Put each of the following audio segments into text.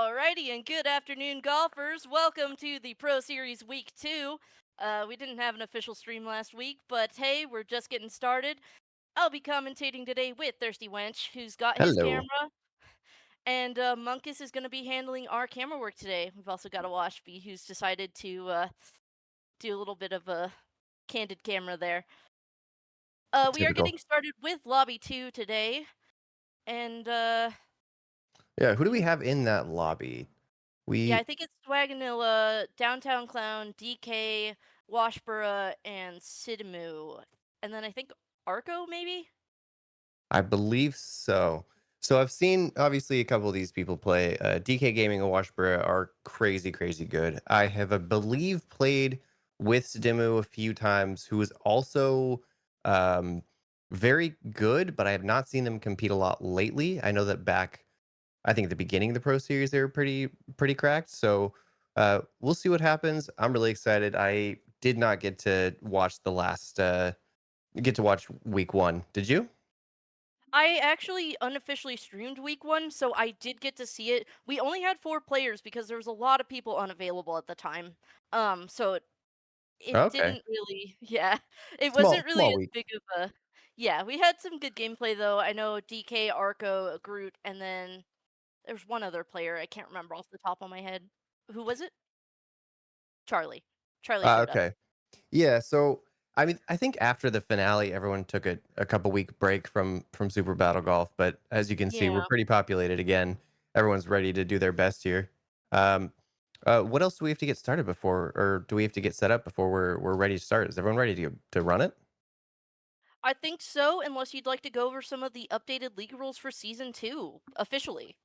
Alrighty, and good afternoon, golfers. Welcome to the Pro Series Week 2. We didn't have an official stream last week, but hey, we're just getting started. I'll be commentating today with Thirsty Wench, who's got his Hello. camera, and Munkus is going to be handling our camera work today. We've also got a Washby who's decided to do a little bit of a candid camera there. We are Typical. getting started with Lobby 2 today, and Yeah, who do we hmm, have in that lobby? yeah, I We think it's Swaganilla, Downtown Clown, DK, Washboro, and Sidimu. And then I think Arco, maybe? I believe so. So I've seen obviously a couple of these people play. DK Gaming and Washbura are crazy, crazy good. I have, I believe, played with Sdimu a few times, who is also um, very good, but I have not seen them compete a lot lately. I know that back, I think at the beginning of the Pro Series, they were pretty cracked. So we'll see what happens. I'm really excited. I did not get to watch the last get to watch week one. Did you? I actually unofficially streamed week 1, so I did get to see it. We only had 4 players because there was a lot of people unavailable at the time. So it Okay. didn't really yeah, it Small wasn't really small as week. big of a yeah, we had some good gameplay though. I know DK, Arco, Groot, and then there's one other player, I can't remember off the top of my head. Who was it? Charlie. Charlie showed up. Okay. Yeah, so I mean, I think after the finale, everyone took a couple week break from Super Battle Golf, but as you can see, we're Yeah. pretty populated again. Everyone's ready to do their best here. Um, what else do we have to get started before, or do we have to get set up before we're ready to start? Is everyone ready to run it? I think so, unless you'd like to go over some of the updated league rules for season 2 officially.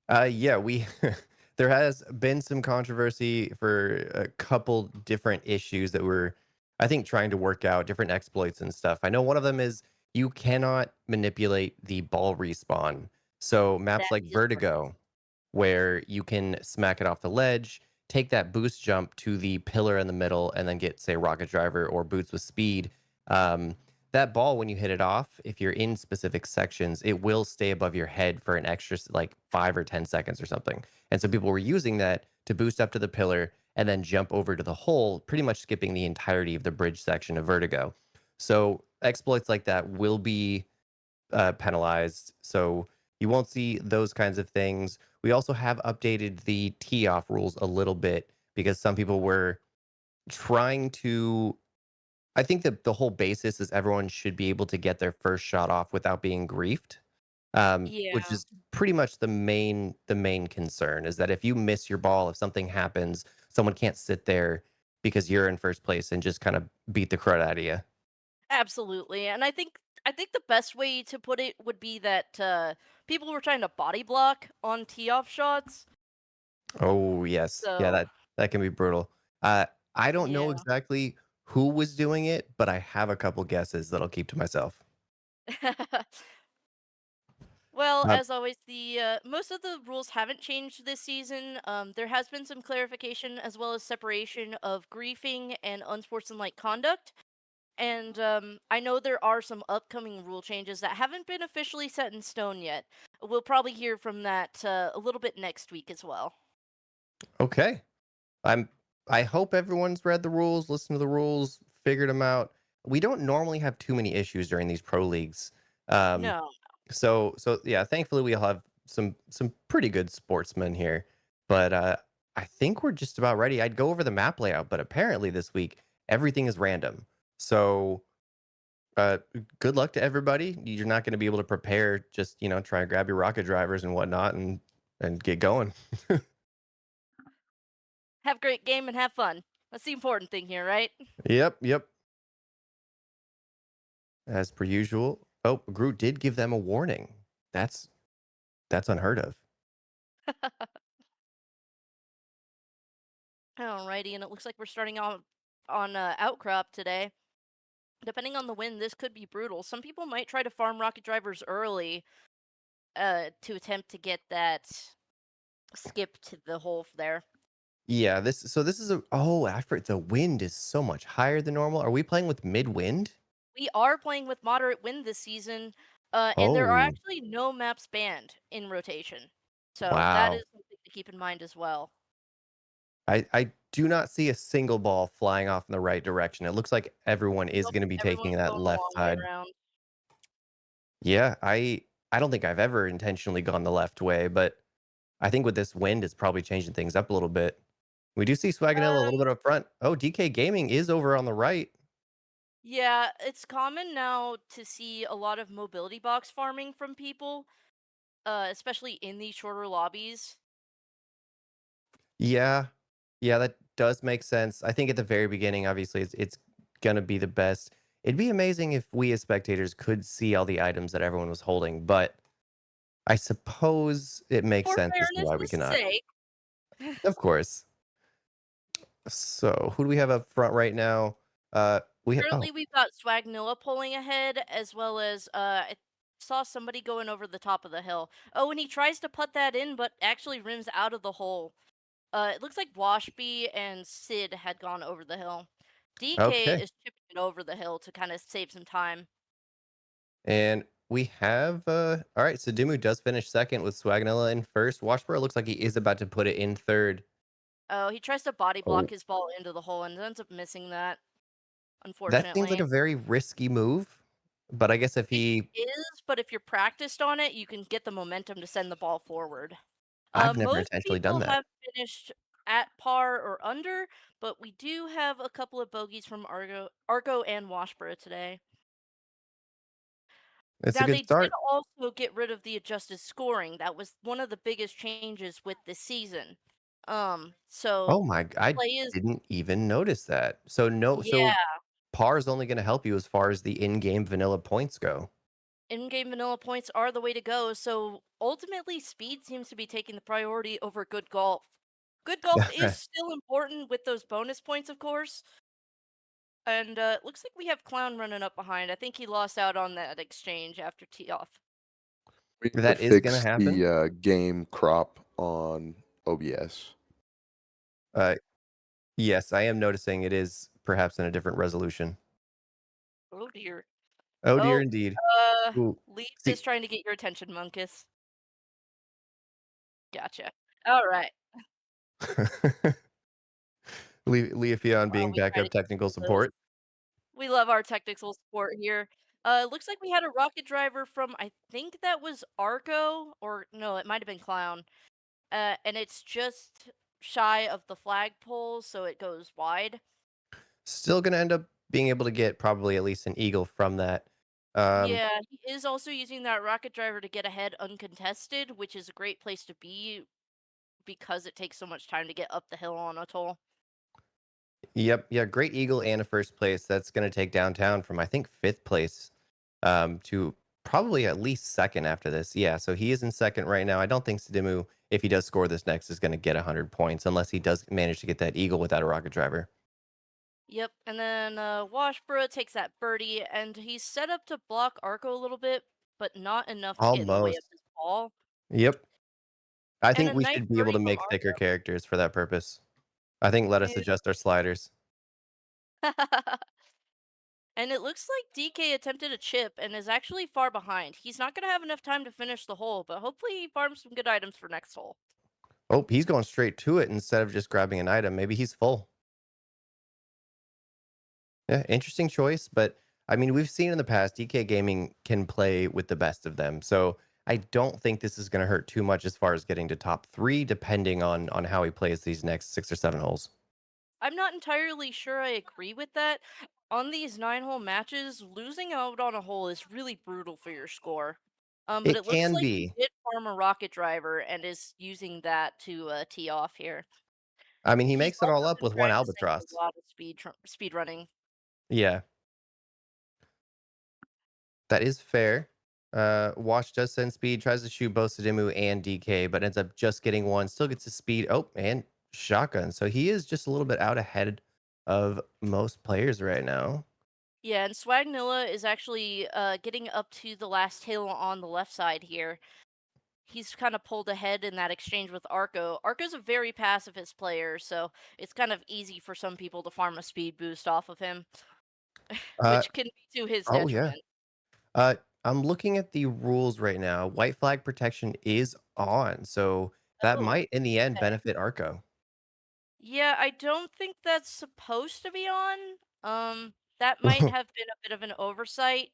Yeah, we there has been some controversy for a couple different issues that we're, I think, trying to work out, different exploits and stuff. I know one of them is you cannot manipulate the ball respawn. So maps That like is one. Vertigo, where you can smack it off the ledge, take that boost jump to the pillar in the middle, and then get, say, Rocket Driver or Boots with speed. Um, that ball, when you hit it off, if you're in specific sections, it will stay above your head for an extra like 5 or 10 seconds or something. And so people were using that to boost up to the pillar and then jump over to the hole, pretty much skipping the entirety of the bridge section of Vertigo. So exploits like that will be penalized. So you won't see those kinds of things. We also have updated the tee off rules a little bit because some people were trying to. I think that the whole basis is everyone should be able to get their first shot off without being griefed, which Yeah, is pretty much the main concern is that if you miss your ball, if something happens, someone can't sit there because you're in first place and just kind of beat the crud out of you. absolutely. And I think the best way to put it would be that people were trying to body block on tee off shots. Oh, yes. Yeah, So that can be brutal. Uh, I don't know yeah. exactly who was doing it, but I have a couple guesses that I'll keep to myself. Well, Um, as always, the most of the rules haven't changed this season. There has been some clarification as well as separation of griefing and unsportsmanlike conduct. And I know there are some upcoming rule changes that haven't been officially set in stone yet. We'll probably hear from that a little bit next week as well. okay. I'm I hope everyone's read the rules, listened to the rules, figured them out. We don't normally have too many issues during these pro leagues. Um, No. so yeah, thankfully we'll have some pretty good sportsmen here. But I think we're just about ready. I'd go over the map layout, but apparently this week everything is random. So uh, good luck to everybody. You're not going to be able to prepare. Just try and grab your rocket drivers and whatnot, and get going. Have a great game and have fun. That's the important thing here, right? Yep, yep. As per usual. Oh, Groot did give them a warning. That's that's unheard of. Alrighty, and it looks like we're starting on Outcrop today. Depending on the wind, this could be brutal. Some people might try to farm rocket drivers early to attempt to get that skip to the hole there. Yeah, this is a after the wind is so much higher than normal. Are we playing with mid wind? We are playing with moderate wind this season, and there are Oh, actually no maps banned in rotation. So that wow. is something to keep in mind as well. I do not see a single ball flying off in the right direction. It looks like everyone is Nope, gonna be taking everyone's that going the left long way side. around. Yeah, I don't think I've ever intentionally gone the left way, but I think with this wind, it's probably changing things up a little bit. We do see Swaganella a little bit Um, up front. Oh, DK Gaming is over on the right. yeah, it's common now to see a lot of mobility box farming from people, especially in these shorter lobbies. Yeah. Yeah, that does make sense. I think at the very beginning, obviously, it's gonna be the best. It'd be amazing if we as spectators could see all the items that everyone was holding, but I suppose it makes For sense as to why we fairness' cannot. sake, Of course. So, who do we have up front right now? We have currently we've got Swagnilla pulling ahead, as well as I saw somebody going over the top of the hill. Oh, and he tries to put that in, but actually rims out of the hole. It looks like Washby and Sid had gone over the hill. DK okay. is chipping it over the hill to kind of save some time. And we have all right, so Dimu does finish second with Swagnella in first. Washboro looks like he is about to put it in third. Oh, he tries to body block Oh, his ball into the hole and ends up missing that, that seems like unfortunately. a very risky move, but I guess if It he is, but if you're practiced on it, you can get the momentum to send the ball forward. I've never Most intentionally done people that. have finished at par or under, but we do have a couple of bogeys from Argo and Washboro today. It's a Now good they did start. also get rid of the adjusted scoring. That was one of the biggest changes with this season. Oh So I play is didn't even notice that. So no, so yeah, par is only gonna help you as far as the in-game vanilla points go. in-game vanilla points are the way to go. So ultimately, speed seems to be taking the priority over good golf. Good golf is still important with those bonus points, of course. And it looks like we have Clown running up behind. I think he lost out on that exchange after tee off. We need to That is gonna fix happen. the, game crop on OBS. Uh, yes, I am noticing it is perhaps in a different resolution. Oh dear. Oh dear Oh, indeed. uh, Ooh. Leaf is See trying to get your attention, Munkus. Gotcha. All right. Leafeon Well, being we try to backup keep technical those. support. We love our technical support here. Looks like we had a rocket driver from I think that was Arco or no, it might have been Clown. And it's just shy of the flagpole, so it goes wide. Still gonna end up being able to get probably at least an eagle from that. Um, Yeah, he is also using that rocket driver to get ahead uncontested, which is a great place to be because it takes so much time to get up the hill on a toll. yep, yeah, great eagle and a first place. That's gonna take downtown from I think fifth place to probably at least second after this. Yeah, so he is in second right now. I don't think Sadimu, if he does score this next, is gonna get 100 points unless he does manage to get that eagle without a rocket driver. Yep, and then Washboro takes that birdie, and he's set up to block Arco a little bit, but not enough to get in the way of Almost. his ball. Yep. I And think a we nice should be able birdie to from make thicker Arco. characters for that purpose. I think let us adjust our sliders. And it looks like DK attempted a chip and is actually far behind. He's not going to have enough time to finish the hole, but hopefully he farms some good items for next hole. Oh, he's going straight to it instead of just grabbing an item. Maybe he's full. Yeah, interesting choice, but I mean, we've seen in the past DK Gaming can play with the best of them. So I don't think this is going to hurt too much as far as getting to top 3 depending on how he plays these next 6 or 7 holes. I'm not entirely sure I agree with that. On these 9-hole matches, losing out on a hole is really brutal for your score. But It it looks can like he be. did farm a rocket driver and is using that to tee off here. I mean, he He's makes it all also up been with one practicing a albatross. lot of speed running. Yeah, that is fair. Watch does send speed, tries to shoot both Sadimu and DK, but ends up just getting one. Still gets his speed. Oh, and shotgun. So he is just a little bit out ahead of most players right now. Yeah, and Swagnilla is actually getting up to the last hill on the left side here. He's kind of pulled ahead in that exchange with Arco. Arco's a very pacifist player, so it's kind of easy for some people to farm a speed boost off of him, Uh, which can be to his oh yeah. detriment. Uh, I'm looking at the rules right now. White flag protection is on, so that Oh, might, in the end, okay. benefit Arco. Yeah, I don't think that's supposed to be on. That might have been a bit of an oversight.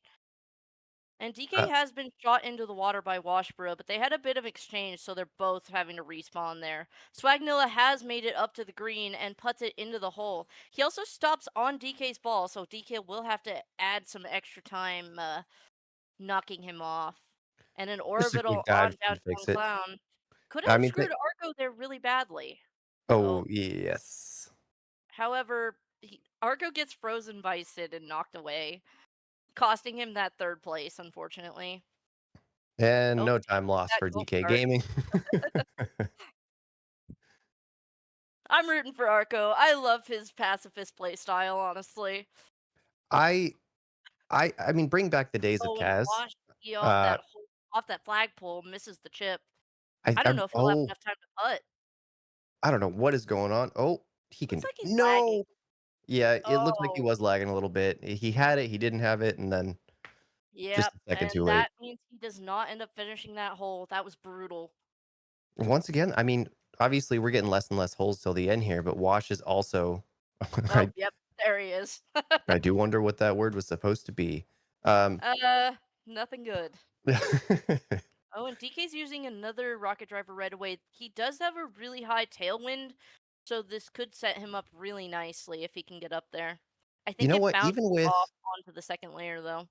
And DK Uh, has been shot into the water by Washboro, but they had a bit of exchange, so they're both having to respawn there. Swagnilla has made it up to the green and puts it into the hole. He also stops on DK's ball, so DK will have to add some extra time knocking him off. And an just a orbital quick dive on should Downtown fix it. Clown could I have mean, screwed Arco there really badly. oh, Oh, yes. however, Arco gets frozen by Sid and knocked away, costing him that third place, unfortunately. And Oh, no time lost that for goal DK start. Gaming. I'm rooting for Arco. I love his pacifist play style, honestly. I I mean, bring back the days of Oh, and Kaz. Wash he Uh, off that flagpole misses the chip. I I don't I know if he'll have oh, enough time to putt. I don't know what is going on. Oh, he can Looks like he's lagging. no! Yeah, it looks like he Oh, was lagging a little bit. He had it, he didn't have it, and then just yep. a second And too late. that means he does not end up finishing that hole. That was brutal. Once again, I mean, obviously, we're getting less and less holes till the end here, but Wash is also Oh, I yep. There he is. I do wonder what that word was supposed to be. Um, uh, nothing good. Oh, and DK's using another rocket driver right away. He does have a really high tailwind, so this could set him up really nicely if he can get up there. I you think know it what? bounces Even with off onto the second layer, though.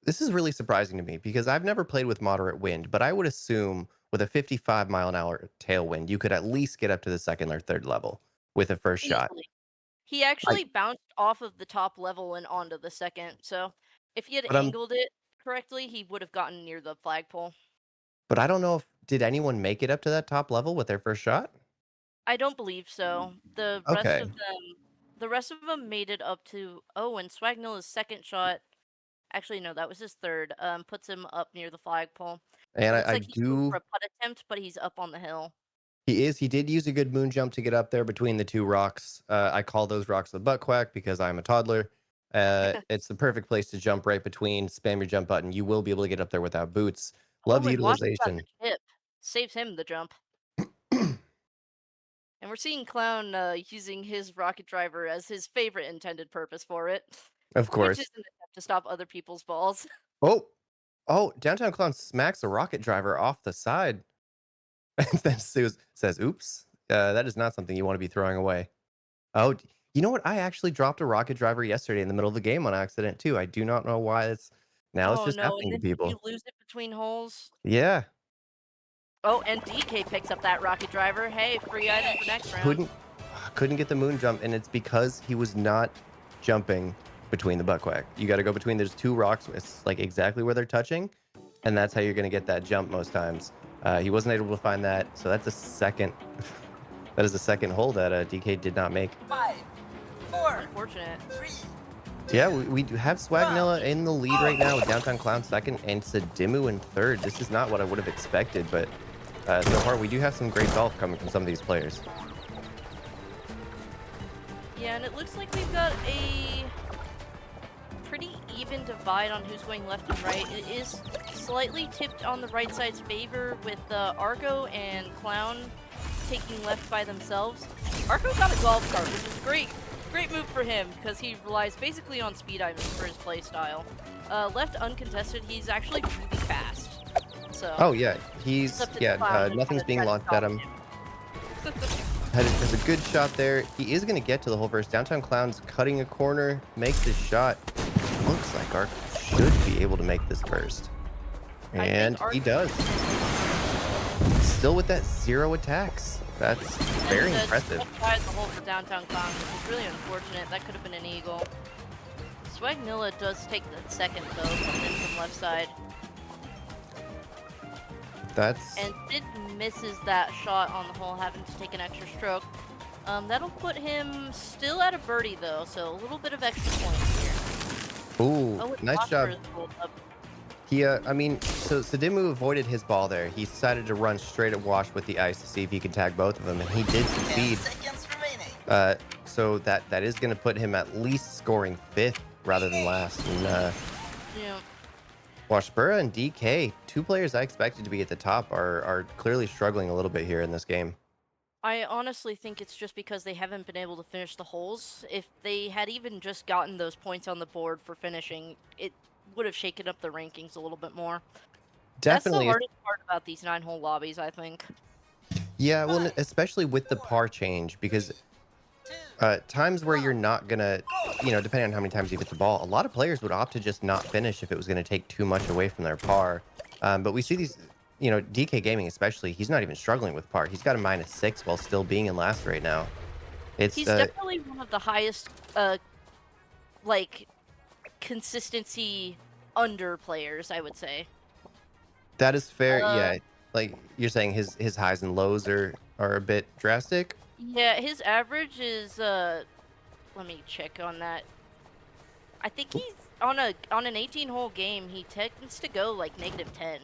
this is really surprising to me because I've never played with moderate wind, but I would assume with a 55-mile-an-hour tailwind, you could at least get up to the second or third level with a first shot. Easily. He I actually bounced off of the top level and onto the second, so if he had but I'm angled it correctly, he would have gotten near the flagpole. but I don't know if did anyone make it up to that top level with their first shot? I don't believe so. Okay. The rest of them made it up to. Oh, and Swagnilla's second shot. Actually, no, that was his third. Puts him up near the flagpole. And It looks I like he's going for do a putt attempt, but he's up on the hill. he did use a good moon jump to get up there between the two rocks. I call those rocks the butt quack because I'm a toddler. It's the perfect place to jump right between. Spam your jump button. You will be able to get up there without boots. Love Oh, the and Wash got the utilization. chip. Saves him the jump. And we're seeing Clown using his rocket driver as his favorite intended purpose for it, Of which is course. an attempt to stop other people's balls. Oh, oh, Downtown Clown smacks a rocket driver off the side. And then says, "Oops, that is not something you want to be throwing away." Oh, you know what? I actually dropped a rocket driver yesterday in the middle of the game on accident too. I do not know why it's Oh just no, and happening to then did you people. lose it between holes? Yeah, Oh, and DK picks up that rocket driver. Hey, free item for next round. couldn't couldn't get the moon jump, and it's because he was not jumping between the butt quack. You got to go between there's two rocks. It's like exactly where they're touching, and that's how you're gonna get that jump most times. He wasn't able to find that, so that's a second. That is a second hole that DK did not make. 5, 4, Unfortunate. 3, Yeah, 2, we do have 1. Swagnilla in the lead right now with Downtown Clown second and Sadimu in third. This is not what I would have expected, but so far we do have some great golf coming from some of these players. Yeah, and it looks like we've got a pretty even divide on who's going left and right. It is slightly tipped on the right side's favor with Argo and Clown taking left by themselves. Argo got a golf cart, which is great move for him because he relies basically on speed items for his play style. Left uncontested, he's actually really fast. So Oh yeah, it's up to yeah, Clown to nothing's kinda being try to launched stop at him. him. Has a good shot there. He is going to get to the hole first. Downtown Clown's cutting a corner, makes his shot. Looks like Arc should be able to make this first. I And think Argo he does. Still with that 0 attacks. That's very impressive. Tried the hole for Downtown Clown, which is really unfortunate. That could have been an eagle. Swagnilla does take the second though, coming in from left side. That's And Sid misses that shot on the hole, having to take an extra stroke. That'll put him still at a birdie though, so a little bit of extra points here. ooh, Oh, it's nice job. rolled up. He, I mean, so Sadimu avoided his ball there. He decided to run straight at Wash with the ice to see if he could tag both of them, and he did 10 succeed. seconds remaining. So that is going to put him at least scoring fifth rather than last. And Yeah. Washbura and DK, two players I expected to be at the top, are clearly struggling a little bit here in this game. I honestly think it's just because they haven't been able to finish the holes. If they had even just gotten those points on the board for finishing, it would have shaken up the rankings a little bit more. That's the Definitely, hardest part about these 9-hole lobbies, I think. yeah. Well, 5, especially with the 4, par change, because 2, times where you're 1, not gonna, go! depending on how many times you hit the ball, a lot of players would opt to just not finish if it was gonna take too much away from their par. But we see these, DK Gaming especially, he's not even struggling with par. He's got a -6 while still being in last right now. It's He's definitely one of the highest, like, consistency under players, I would say. that is fair. Uh, Yeah, like you're saying, his highs and lows are a bit drastic. yeah, his average is, let me check on that. I think he's on an 18-hole game, he tends to go like -10.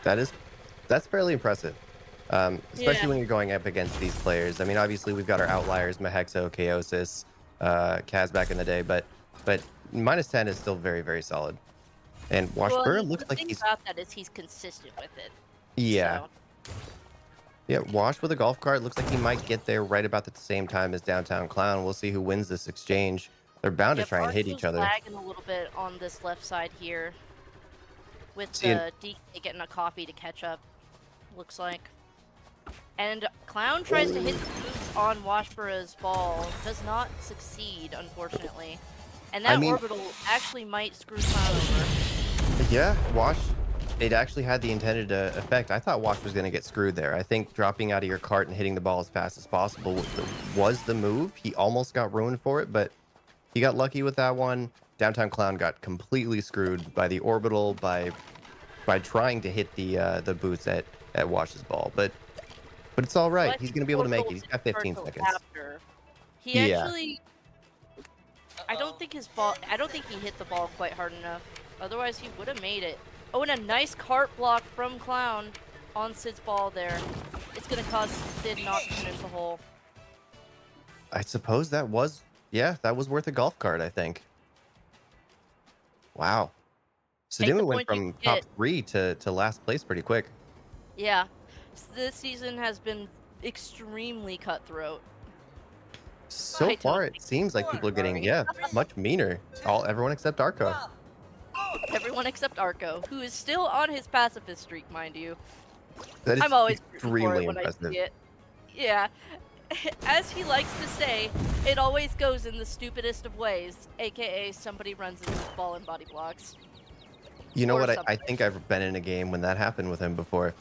That is that's fairly impressive. Especially Yeah. when you're going up against these players. I mean, obviously we've got our outliers, Mahexo, Chaosis, Kaz back in the day, but -10 is still very, very solid. And Well, Washburn and looks the like thing he's about that is he's consistent with it. yeah. So, Yeah, Wash with a golf cart looks like he might get there right about at the same time as Downtown Clown. We'll see who wins this exchange. They're bound to yep, try and hit each Arco's other. lagging a little bit on this left side here with See, DK getting a coffee to catch up, looks like. And Clown tries to hit the boots on Washbura's ball, does not succeed, unfortunately. And I that mean, orbital actually might screw Clown over. yeah, Wash, it actually had the intended effect. I thought Wash was going to get screwed there. I think dropping out of your cart and hitting the ball as fast as possible was the move. He almost got ruined for it, but he got lucky with that one. Downtown Clown got completely screwed by the orbital by trying to hit the boots at Wash's ball. But it's all Well, right. I He's think going to the be able to make orbital it. He's didn't got start 15 till seconds. after. He Yeah. actually, I don't think his ball, I don't think he hit the ball quite hard enough. Otherwise, he would have made it. Oh, and a nice cart block from Clown on Sid's ball there. It's going to cause Sid not to finish the hole. I suppose that was, yeah, that was worth a golf cart, I think. Wow. Take the Sudemu went points you from can top get. 3 to last place pretty quick. Yeah. This season has been extremely cutthroat. So I far, don't it think seems like people are getting, 4, yeah, 3, much meaner. 2, Everyone except Arco. 1, go! everyone except Arco, who is still on his pacifist streak, mind you. That is I'm always rooting for extremely it when I impressive. see it. Yeah. As he likes to say, it always goes in the stupidest of ways, aka somebody runs into his ball and body blocks. You know Or what? I something. think I've been in a game when that happened with him before.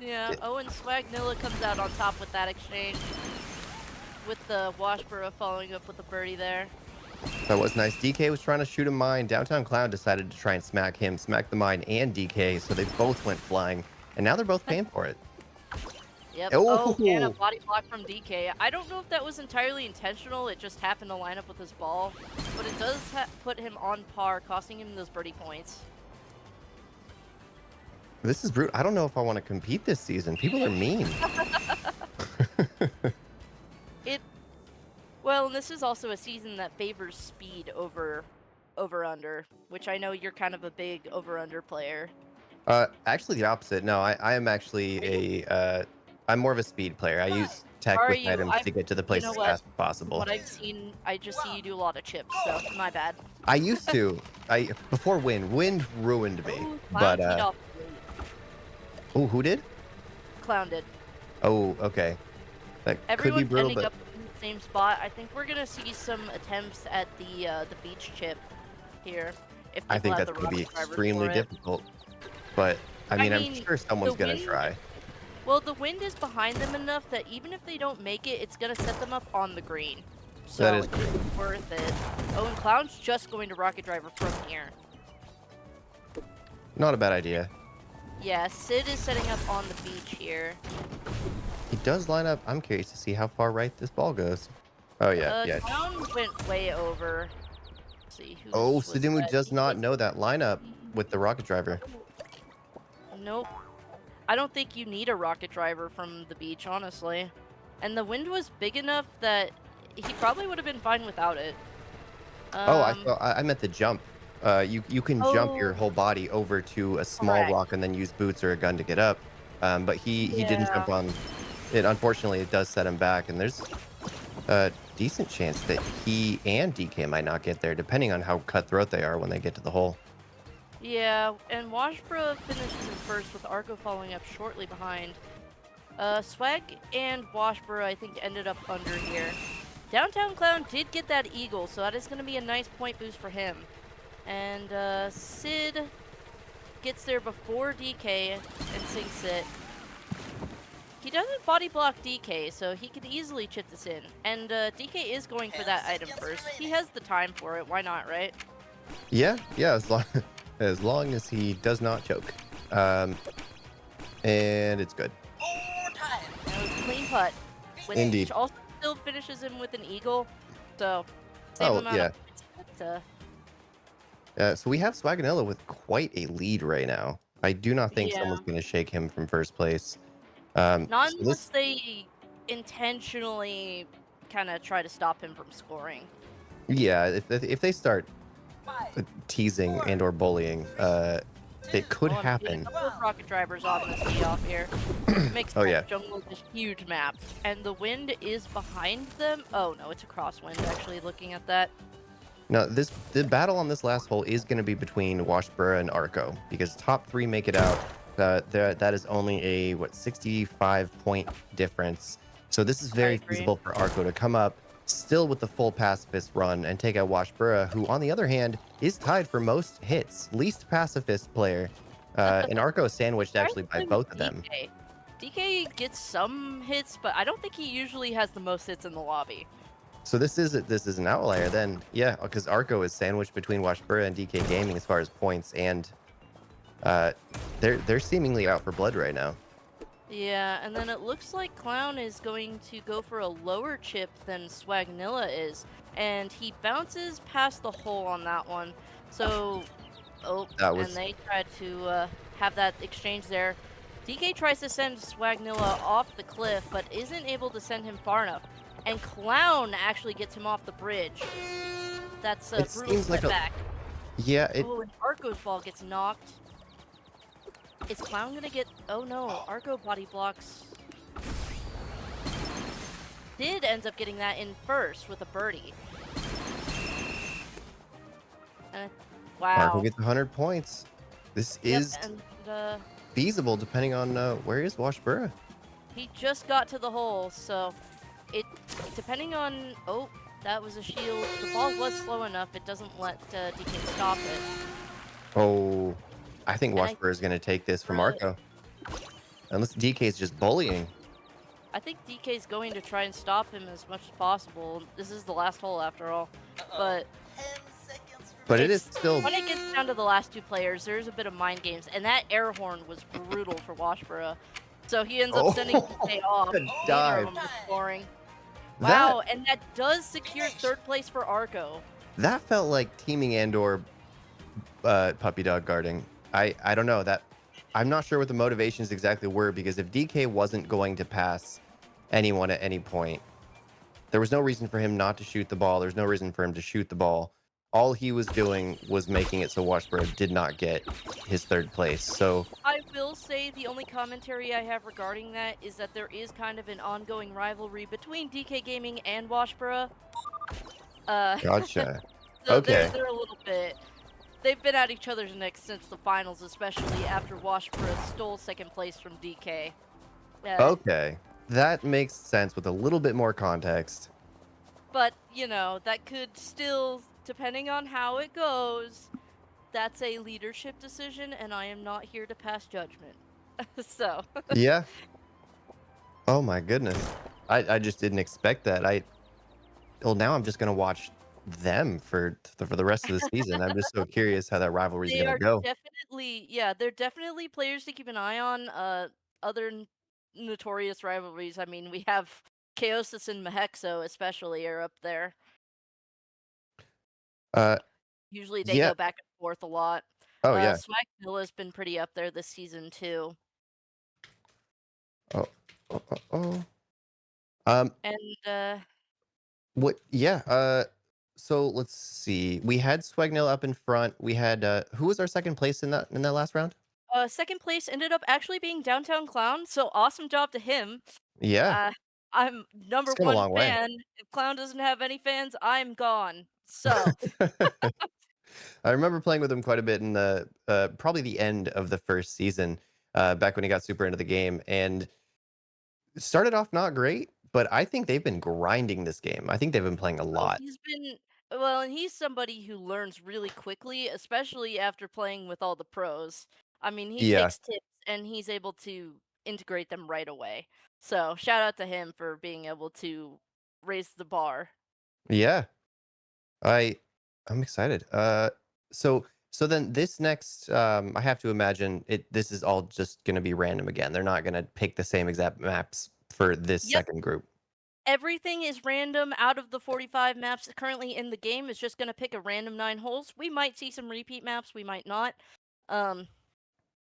Yeah, It- Owen Swagnilla comes out on top with that exchange. With the Washboro following up with a birdie there. That was nice. DK was trying to shoot a mine. Downtown Clown decided to try and smack him, smack the mine and DK, so they both went flying. And now they're both paying for it. Yep. Oh! Oh, and a body block from DK. I don't know if that was entirely intentional. It just happened to line up with his ball. But it does put him on par, costing him those birdie points. This is brutal. I don't know if I want to compete this season. People are mean. Well, and this is also a season that favors speed over under, which I know you're kind of a big over under player. Actually, the opposite. No, I am actually I'm more of a speed player. I use tech Are with you? items to get to the You place know as what? fast as possible. What I've seen, I just see you do a lot of chips, so my bad. I used to. Before wind ruined me. Ooh, But Clown teed off. oh, who did? Clown did. Oh, okay. That could be Everyone's brutal, ending but up in the same spot. I think we're gonna see some attempts at the beach chip here. If I people think have that's the going to be rocket drivers extremely for it. difficult. But I mean, I'm sure someone's the going to wind- try. Well, the wind is behind them enough that even if they don't make it, it's gonna set them up on the green. So That is it's worth it. Oh, and Clown's just going to rocket driver from here. Not a bad idea. Yeah, Sid is setting up on the beach here. He does line up. I'm curious to see how far right this ball goes. Oh yeah, yeah. Clown went way over. Let's see who. Oh, Sudimu does not know that lineup with the rocket driver. Nope. I don't think you need a rocket driver from the beach, honestly. And the wind was big enough that he probably would have been fine without it. Oh, I meant the jump. You can jump your Oh, whole body over to a small correct. rock and then use boots or a gun to get up. But he didn't Yeah. jump on it. Unfortunately, it does set him back, and there's a decent chance that he and DK might not get there, depending on how cutthroat they are when they get to the hole. Yeah, and Washbro finishes in first with Argo following up shortly behind. Swag and Washboro, I think, ended up under here. Downtown Clown did get that eagle, so that is going to be a nice point boost for him. And Sid gets there before DK and sinks it. He doesn't body block DK, so he could easily chip this in. And DK is going for that item first. He has the time for it. Why not, right? Yeah, as long as he does not choke. Um, and it's good. Overtime. And it was a clean putt, Indeed. which also still finishes him with an eagle. So, same Oh, amount of yeah. points. But, So we have Swaganella with quite a lead right now. I do not think yeah. someone's going to shake him from first place. Not So unless this, they intentionally kind of try to stop him from scoring. yeah, if they start Five, teasing four, and or bullying, two, it could Oh, I'm seeing a happen. couple of rocket drivers on this tee off here. Makes Oh sense. yeah. Jungle is a huge map. And the wind is behind them. Oh, no, it's a crosswind, actually, looking at that. Now the battle on this last hole is going to be between Washbura and Arco because top three make it out. That is only a 65-point difference. So this is I very agree. feasible for Arco to come up still with the full pacifist run and take out Washbura, who on the other hand is tied for most hits, least pacifist player. And Arco is sandwiched actually by Surprisingly with both of them. DK. DK gets some hits, but I don't think he usually has the most hits in the lobby. So this is an outlier then. Yeah, because Arco is sandwiched between Washbura and DK Gaming as far as points, and uh, they're seemingly out for blood right now. Yeah, and then it looks like Clown is going to go for a lower chip than Swagnilla is, and he bounces past the hole on that one. So, oh, That and was they tried to have that exchange there. DK tries to send Swagnilla off the cliff, but isn't able to send him far enough. And Clown actually gets him off the bridge. That's a it brutal seems like a setback. yeah it Oh, and Arco's ball gets knocked. Is Clown gonna get... Oh no, Arco body blocks. Did ends up getting that in first with a birdie. And Arco wow. gets 100 points. This Yep, is and feasible depending on where is Washbura. he just got to the hole, so it depending on... Oh, that was a shield. The ball was slow enough, it doesn't let DK stop it. Oh, I think And Washbura is going to take this from uh, Arco. Unless DK is just bullying. I think DK's going to try and stop him as much as possible. This is the last hole after all. Uh-oh. But 10 seconds But it remaining. is it's still when it gets down to the last two players, there's a bit of mind games, and that air horn was brutal for Washboro. So he ends up sending DK off. good Neither dive. of them was scoring. That Wow, and that does secure third place for Arco. that felt like teaming and/or puppy dog guarding. I don't know that. I'm not sure what the motivations exactly were because if DK wasn't going to pass anyone at any point, there was no reason for him not to shoot the ball. There's no reason for him to shoot the ball. All he was doing was making it so Washboro did not get his third place. So I will say the only commentary I have regarding that is that there is kind of an ongoing rivalry between DK Gaming and Washboro. gotcha. So Okay. they're a little bit... They've been at each other's necks since the finals, especially after Washboro stole second place from DK. Okay. That makes sense with a little bit more context. But, you know, that could still, depending on how it goes, that's a leadership decision, and I am not here to pass judgment. So, Yeah. Oh my goodness. I just didn't expect that. Well, now I'm just gonna watch them for the rest of the season. I'm just so curious how that rivalry is they gonna are go. definitely, yeah, they're definitely players to keep an eye on. Other notorious rivalries, I mean, we have Chaosis and Mahexo especially are up there. Uh, Usually they yeah. go back and forth a lot. Oh yeah. Swag Villa's been pretty up there this season too. Oh, oh, oh, oh. Um, And what? Yeah. So let's see. We had Swagnell up in front. We had who was our second place in that last round? Second place ended up actually being Downtown Clown, so awesome job to him. Yeah, Uh, I'm it's number come a 1 long way. fan. If Clown doesn't have any fans, I'm gone. So, I remember playing with him quite a bit in the probably the end of the first season, back when he got super into the game, and it started off not great, but I think they've been grinding this game. I think they've been playing a oh, lot. he's been well, and he's somebody who learns really quickly, especially after playing with all the pros. I mean, he Yeah, takes tips and he's able to integrate them right away. So, shout out to him for being able to raise the bar. yeah. I I'm excited. So then this next I have to imagine this is all just going to be random again. They're not going to pick the same exact maps for this Yep. second group. Everything is random out of the 45 maps currently in the game. Is just going to pick a random 9 holes. We might see some repeat maps, we might not. Um,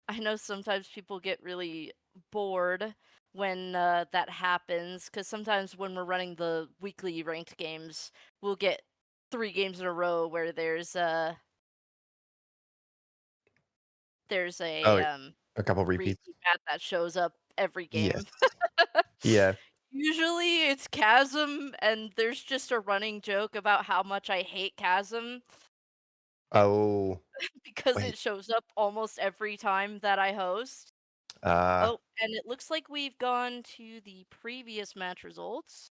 I know sometimes people get really bored when that happens because sometimes when we're running the weekly ranked games, we'll get 3 games in a row where there's a Oh, a couple repeats. repeat map that shows up every game. Yes. Yeah. Usually it's Chasm, and there's just a running joke about how much I hate Chasm Oh, because wait. it shows up almost every time that I host. Uh Oh, and it looks like we've gone to the previous match results.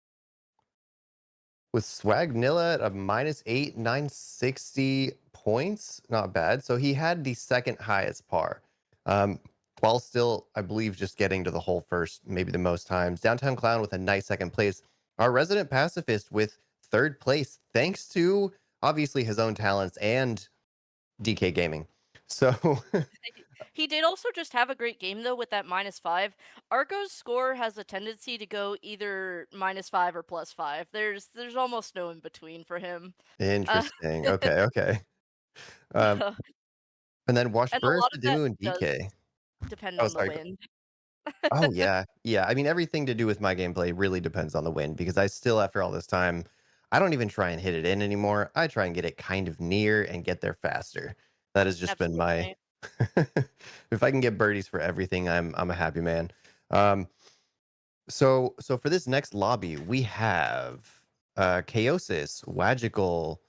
with Swagnilla at a -8, 960 points, not bad. So he had the second highest par. Um, while still, I believe, just getting to the hole first, maybe the most times. Downtown Clown with a nice second place. Our resident pacifist with third place, thanks to obviously his own talents and DK Gaming. So He did also just have a great game though with that -5. Arco's score has a tendency to go either -5 or +5. There's almost no in between for him. Uh, interesting. Okay, okay. Um, and then and a Washburn, lot of that Sadu, and does DK. depend Oh, on the sorry. wind. Oh, yeah. Yeah, I mean, everything to do with my gameplay really depends on the wind because I still, after all this time, I don't even try and hit it in anymore. I try and get it kind of near and get there faster. That has just been my Absolutely. if I can get birdies for everything, I'm a happy man. Um, so for this next lobby, we have Chaosis, Wagical,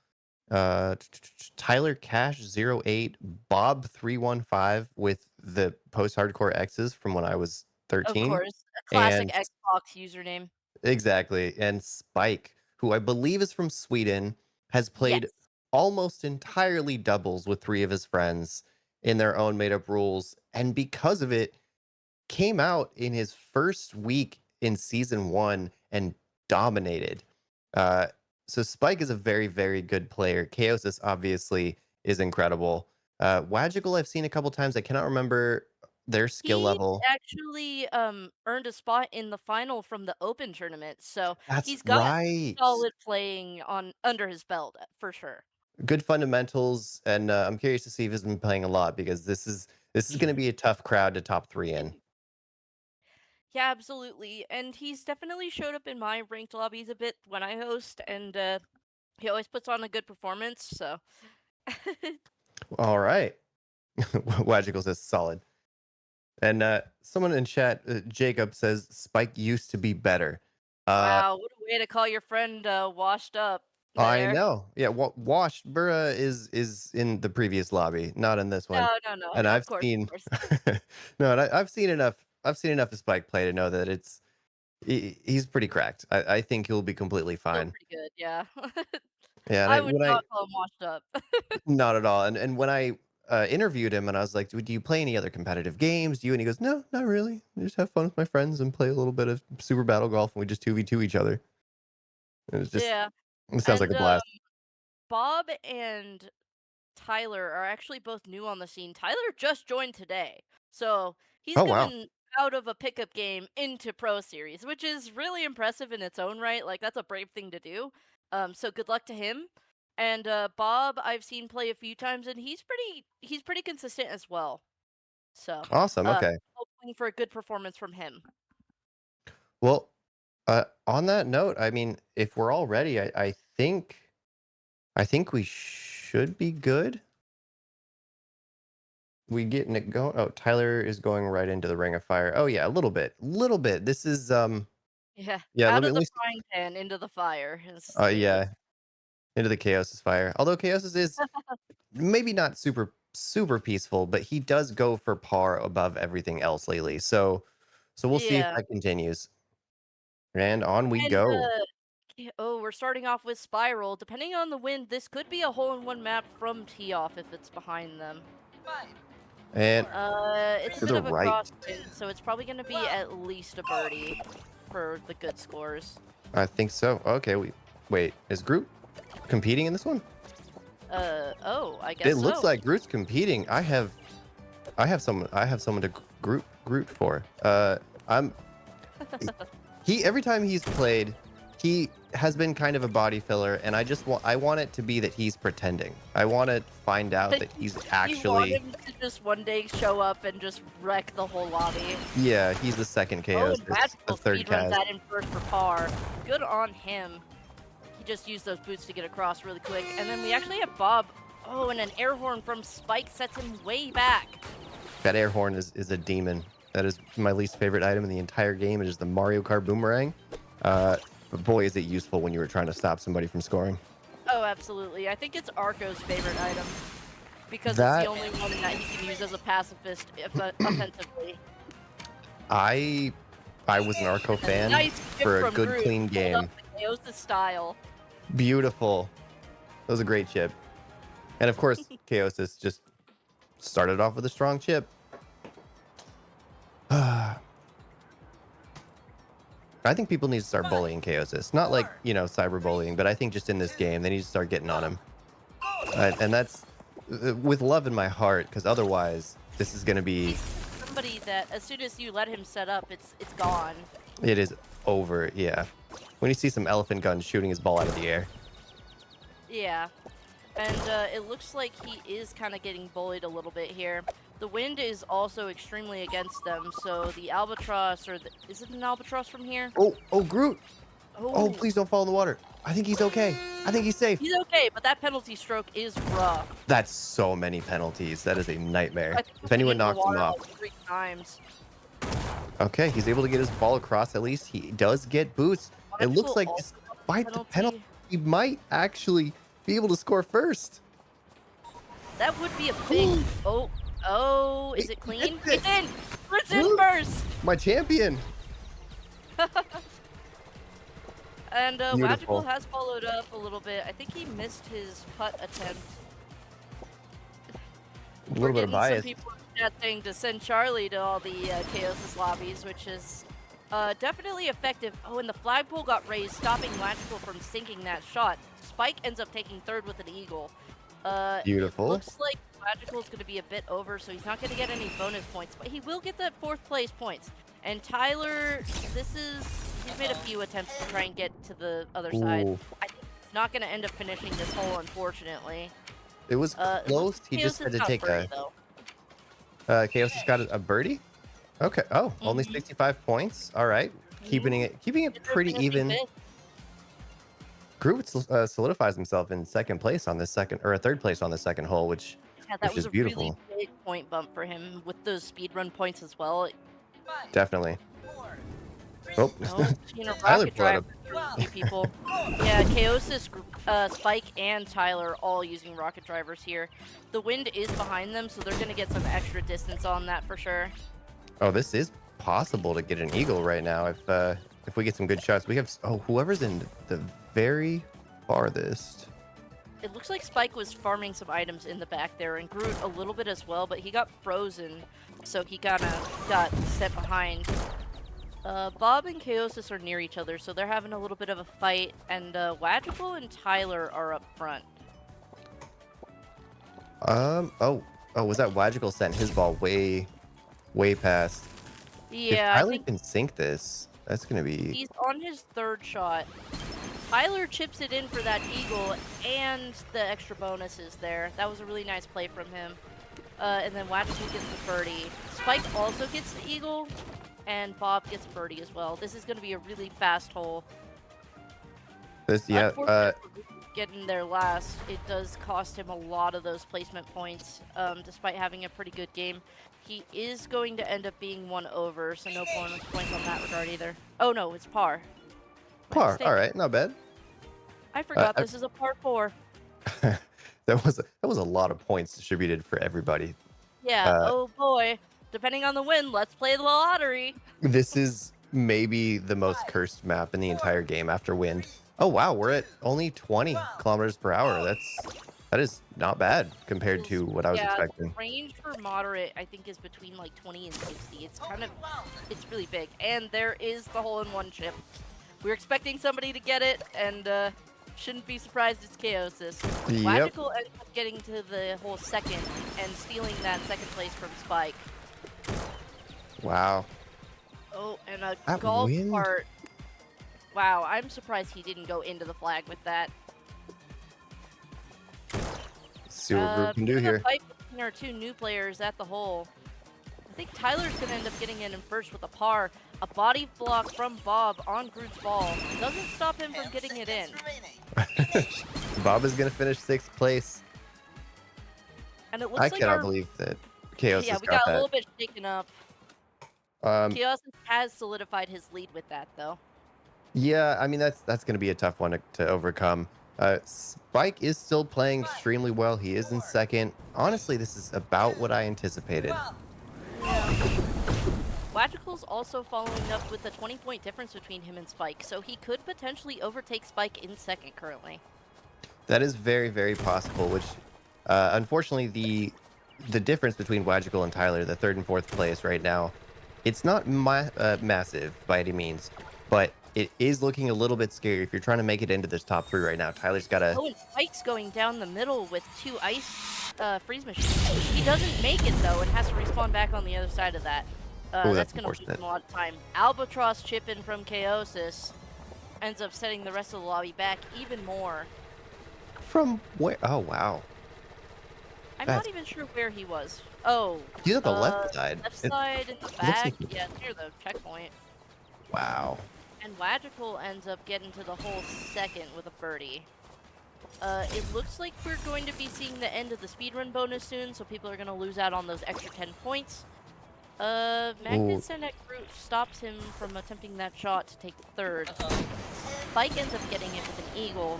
Tyler Cash 08, Bob 315 with the post-hardcore X's from when I was Of 13. course, a classic And Xbox username. exactly. And Spike, who I believe is from Sweden, has played Yes. almost entirely doubles with three of his friends in their own made-up rules. And because of it, came out in his first week in season one and dominated. Uh, so Spike is a very, very good player. Chaosis obviously is incredible. Wagical I've seen a couple times. I cannot remember their skill He level. actually, earned a spot in the final from the open tournament, so That's he's got right. solid playing on under his belt, for sure. Good fundamentals, and I'm curious to see if he's been playing a lot because this is going to be a tough crowd to top three in. Yeah, absolutely, and he's definitely showed up in my ranked lobbies a bit when I host, and, he always puts on a good performance, so All right, Wagical says solid. And someone in chat, Jacob says Spike used to be better. Uh, Wow, what a way to call your friend, washed up I there. know. Yeah, Wash Burra is in the previous lobby, not in this one. No, no, no, And of I've course, of seen course. no, and I've seen enough. I've seen enough of Spike play to know that he's pretty cracked. I think he'll be completely Still fine. pretty good, yeah. Yeah, I would when I not call him washed up. not at all. And when I interviewed him and I was like, "Do you play any other competitive games? Do you?" And he goes, "No, not really. I just have fun with my friends and play a little bit of Super Battle Golf, and we just 2v2 each other." And it's just Yeah, it sounds like a and, blast. Bob and Tyler are actually both new on the scene. Tyler just joined today, so he's Oh wow, coming out of a pickup game into Pro Series, which is really impressive in its own right. Like that's a brave thing to do. So good luck to him. And Bob, I've seen play a few times, and he's pretty consistent as well. So awesome. uh, Okay. hoping for a good performance from him. Well, on that note, I mean, if we're all ready, I think I think we should be good. We getting it going. Oh, Tyler is going right into the ring of fire. Oh yeah, a little bit, little bit. This is Yeah, yeah. out of Let the me. frying pan into the fire. It looks. Yeah, into the Chaos's fire. Although Chaos is maybe not super peaceful, but he does go for par above everything else lately. So we'll see if Yeah, that continues. And on we and go. oh, we're starting off with Spiral. Depending on the wind, this could be a hole-in-one map from tee off if it's behind them. 5, And 4, It's a to 3, bit the of a right. crosswind, so it's probably gonna be 1, at least a go! birdie for the good scores. I think so. Okay, we wait. Is Groot competing in this one? Oh, I guess It looks so. like Groot's competing. I have someone to Groot for. I'm he every time he's played, he has been kind of a body filler, and I want it to be that he's pretending. I want to find out that he's You want actually him to just one day show up and just wreck the whole lobby. yeah, he's the second Oh, KO, and the Magical third speedruns cast. that in first for par. Good on him. He just used those boots to get across really quick. And then we actually have Bob. Oh, and an air horn from Spike sets him way back. That air horn is a demon. That is my least favorite item in the entire game. It is the Mario Kart boomerang. But boy, is it useful when you were trying to stop somebody from scoring. Oh, absolutely. I think it's Arco's favorite item because it's the That only one that he can use as a pacifist offensively. I I was an Arco And a fan nice chip for a from good, Groot. clean Hold up game. the Chaos style. Beautiful. That was a great chip. And of course, Chaosis just started off with a strong chip. I think people need to start 5, bullying Chaosis. Not like, 4, cyberbullying, but I think just in this game, they need to start getting on 1, him. go! And that's with love in my heart, because otherwise, this is going to be, He's somebody that as soon as you let him set up, it's gone. it is over. Yeah. When you see some elephant guns shooting his ball out of the air. Yeah. And it looks like he is kind of getting bullied a little bit here. The wind is also extremely against them, so the albatross, is it an albatross from here? Oh, Groot. Oh, Oh, please don't fall in the water. I think he's okay. I think he's safe. he's okay, but that penalty stroke is rough. That's so many penalties. That is a nightmare. I think he If went anyone into the knocks him water off. like 3 times. Okay, he's able to get his ball across at least. He does get boosts. It looks Logical like also got despite the penalty, he might actually be able to score first. That would be a big. Oh, is it clean? It's It's in! It's in Woo! first! My champion. And Beautiful. Magical has followed up a little bit. I think he missed his putt attempt. A We're little bit of getting some bias. people in chat saying to send Charlie to all the Chaos lobbies, which is definitely effective. Oh, and the flagpole got raised, stopping Magical from sinking that shot. Spike ends up taking third with an eagle. It Beautiful. looks like Magical is going to be a bit over, so he's not going to get any bonus points, but he will get that 4th place points. And Tyler, he's made a few attempts to try and get to the other side. Ooh, I think he's not going to end up finishing this hole, unfortunately. it was It looks close. He just had to got take birdie, a. though. Chaos has got a birdie. Okay. Oh, only Mhm. 65 points. All right. Keeping it It's a pretty finishing even. bid. Groot solidifies himself in second place on this second or a third place on the second hole, which Yeah, that which was is a really beautiful. big point bump for him with those speedrun points as well. 5, Definitely. 4, 3, Oh, Oh, you know, Tyler rocket brought up. drive for people. Yeah, Chaosis, Spike, and Tyler all using rocket drivers here. The wind is behind them, so they're gonna get some extra distance on that for sure. Oh, this is possible to get an eagle right now if we get some good shots. We have whoever's in the very farthest. It looks like Spike was farming some items in the back there, and Groot a little bit as well, but he got frozen, so he got set behind. Bob and Chaosis are near each other, so they're having a little bit of a fight, and Wagical and Tyler are up front. Oh, was that Wagical sent his ball way past? If Yeah, I Tyler think can sink this, that's gonna be he's on his 3rd shot. Tyler chips it in for that eagle and the extra bonuses there. That was a really nice play from him. And then Wagical gets the birdie. Spike also gets the eagle, and Bob gets a birdie as well. This is going to be a really fast hole. this. Yeah. Unfortunately, getting there last, it does cost him a lot of those placement points, despite having a pretty good game. He is going to end up being one over, so no bonus points on that regard either. Oh no, it's par. My Par. All mistake. right, not bad. I forgot I this is a par 4. that was a lot of points distributed for everybody. Yeah, Uh, oh boy. Depending on the win, let's play the lottery. this is maybe the most cursed map in the entire game after wind. Oh wow, we're at only 20 kilometers per hour. That is not bad compared to what I was Yeah, the expecting. range for moderate, I think, is between like 20 and 60. It's really big. And there is the hole-in-one chip. We're expecting somebody to get it, and shouldn't be surprised it's Chaosis. Yep. Magical ends up getting to the whole second and stealing that second place from Spike. Wow. Oh, and a That golf wind. cart. Wow, I'm surprised he didn't go into the flag with that. Let's see what Group can do Bit of a here. fight between our two new players at the hole. I think Tyler's going to end up getting in first with a par. A body block from Bob on Groot's ball. Doesn't stop him from getting it in. Bob is gonna finish 6th place. And it I looks like cannot our... believe that Chaos Yeah, has we got got a that. little bit shaken up. Chaos has solidified his lead with that, though. Yeah, I mean that's going to be a tough one to overcome. Spike is still playing extremely well. He is in second. Honestly, this is about what I anticipated. Wagical's also following up with a 20-point difference between him and Spike, so he could potentially overtake Spike in second currently. That is very, very possible. Which, unfortunately, the difference between Wagical and Tyler, the 3rd and 4th place right now, it's not massive by any means, but it is looking a little bit scary if you're trying to make it into this top 3 right now. Tyler's got to. Oh, and Spike's going down the middle with 2 ice freeze machines. He doesn't make it, though, and has to respawn back on the other side of that. Oh, That's that's going to lose unfortunate. him a lot of time. Albatross chip in from Chaosis ends up setting the rest of the lobby back even more. From where? Oh, wow. I'm That's- not even sure where he was. Oh, He's at the left side. left It side in the looks back. like Yeah, near the checkpoint. wow. And Wagical ends up getting to the hole second with a birdie. It looks like we're going to be seeing the end of the speedrun bonus soon, so people are going to lose out on those extra 10 points. Magnuson at Groot stops him from attempting that shot to take third. Spike ends up getting it with an eagle,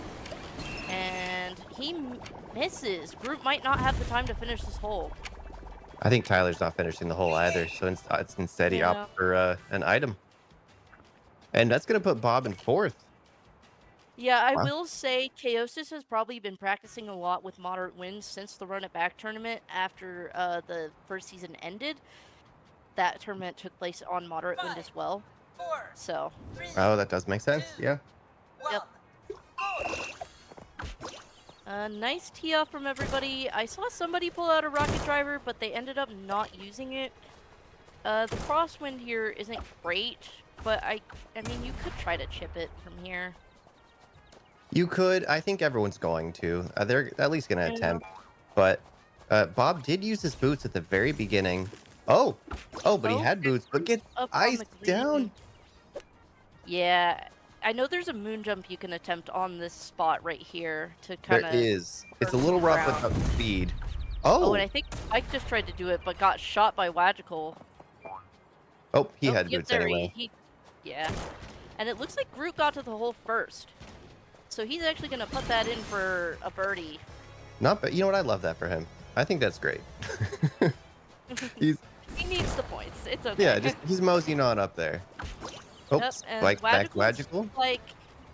and he misses. Groot might not have the time to finish this hole. I think Tyler's not finishing the hole either, so it's instead he Yeah. opted for an item. And that's going to put Bob in 4th. Yeah, I Wow. will say Chaosis has probably been practicing a lot with moderate wins since the Run It Back tournament after the first season ended. That tournament took place on moderate wind as well. 4, So, 3, Oh, that does make sense. Yeah. 1, Yep. go! nice tee off from everybody. I saw somebody pull out a rocket driver, but they ended up not using it. The crosswind here isn't great, but I mean, you could try to chip it from here. You could. I think everyone's going to. They're at least going to Yeah. attempt. But Bob did use his boots at the very beginning. Oh, but he had and boots, but get up on the iced down. green. Yeah, I know there's a moon jump you can attempt on this spot right here to kind There of... is. It's a curve little rough around. without speed. Oh, Oh, and I think Mike just tried to do it, but got shot by Wagical. he Oh, had yep, boots there anyway. Yeah. And it looks like Groot got to the hole first. So he's actually going to put that in for a birdie. Not bad. You know what? I love that for him. I think that's great. He's He needs the points. It's okay. yeah, he's moseying on up there. Yep, Oops, and Spike back Wagical's Wagical. like,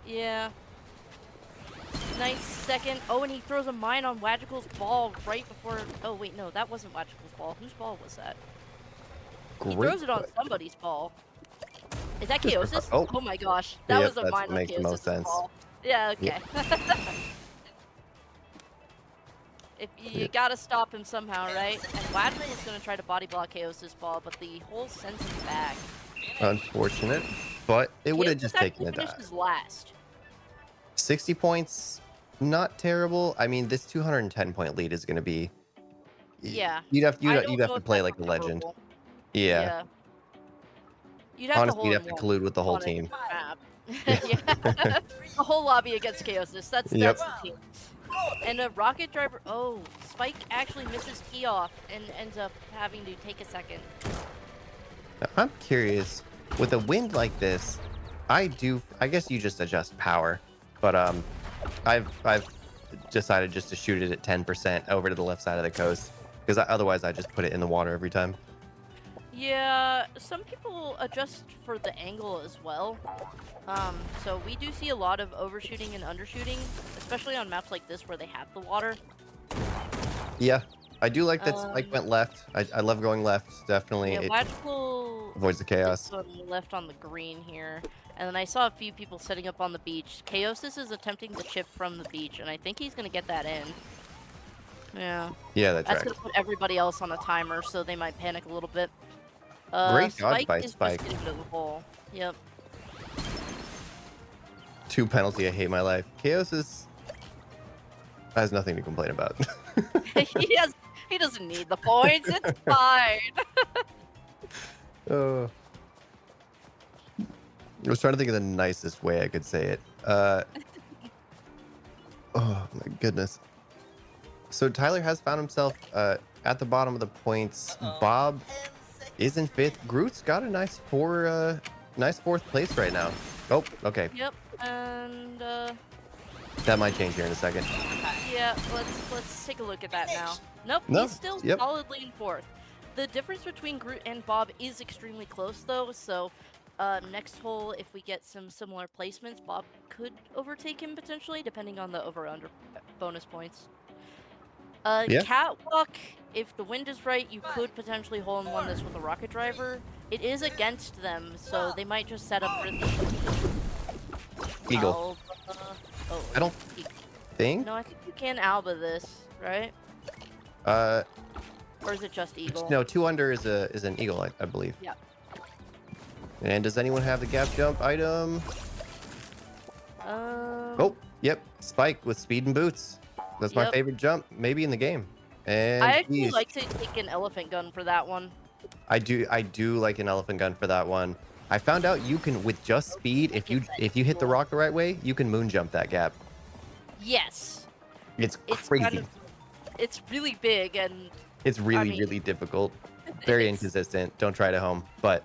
yeah. Nice second. Oh, and he throws a mine on Wagical's ball right before... Oh, wait, no, that wasn't Wagical's ball. Whose ball was that? He Great throws it on play. somebody's ball. Is that Just for Chaosis? fun. Oh. Oh my gosh. That Yep, was a that's mine what on makes the most Chaosis' sense. ball. Yeah, okay. Yep. If you Yep. gotta stop him somehow, right? And Wagical is gonna try to body block Chaos's ball, but the hole sends him back. Unfortunate, but it would have Chaosis just actually taken a dive. finishes last. 60 points, not terrible. I mean, this 210-point lead is going to be. Yeah. You'd have I you'd don't have know to if play that's like a legend. recoverable. Yeah. You'd have Honestly, to you'd hold have to collude with the whole on a team. different map. Yeah. Yeah, the whole lobby against Chaosis. Yep. That's the team. And a rocket driver. Oh, Spike actually misses key off and ends up having to take a second. Now, I'm curious, with a wind like this, I guess you just adjust power, but I've decided just to shoot it at 10% over to the left side of the coast because otherwise I just put it in the water every time. Yeah, some people adjust for the angle as well. So we do see a lot of overshooting and undershooting, especially on maps like this where they have the water. Yeah, I do like that Spike Um, went left. I love going left. Definitely, yeah, it Magical avoids the is chaos. going left on the green here. And then I saw a few people setting up on the beach. Chaosis is attempting to chip from the beach, and I think he's going to get that in. Yeah. Yeah, that That's tracks. going to put everybody else on a timer, so they might panic a little bit. Great dodge Spike by is just Spike. getting to the hole. Yep. 2 penalty. I hate my life. Chaos has nothing to complain about. He doesn't need the points. It's fine. Oh. I was trying to think of the nicest way I could say it. Oh my goodness. So Tyler has found himself at the bottom of the points. Bob is in 5th. Groot's got a nice nice 4th place right now. Oh, okay. Yep. And That might change here in a second. yeah, let's take a look at that now. Nope, No, he's still yep. solidly in 4th. The difference between Groot and Bob is extremely close though, so next hole, if we get some similar placements, Bob could overtake him potentially, depending on the over/under bonus points. Yeah. Catwalk, if the wind is right, you could potentially hole in one this with a rocket driver. It is against them, so they might just set up for the Eagle. Alba. Oh, I don't think. no, I think you can Alba this, right? Uh, Or is it just Eagle? no, 2 under is an eagle, I believe. Yeah. And does anyone have the gap jump item? Oh, yep. Spike with speed and boots. That's my Yep. favorite jump, maybe in the game. And I actually he's- like to take an elephant gun for that one. I do like an elephant gun for that one. I found out you can, with just speed, if you hit the rock the right way, you can moon jump that gap. Yes. It's It's crazy. kind of, it's really big and It's really, mean, really difficult. Very it's- inconsistent. Don't try it at home. But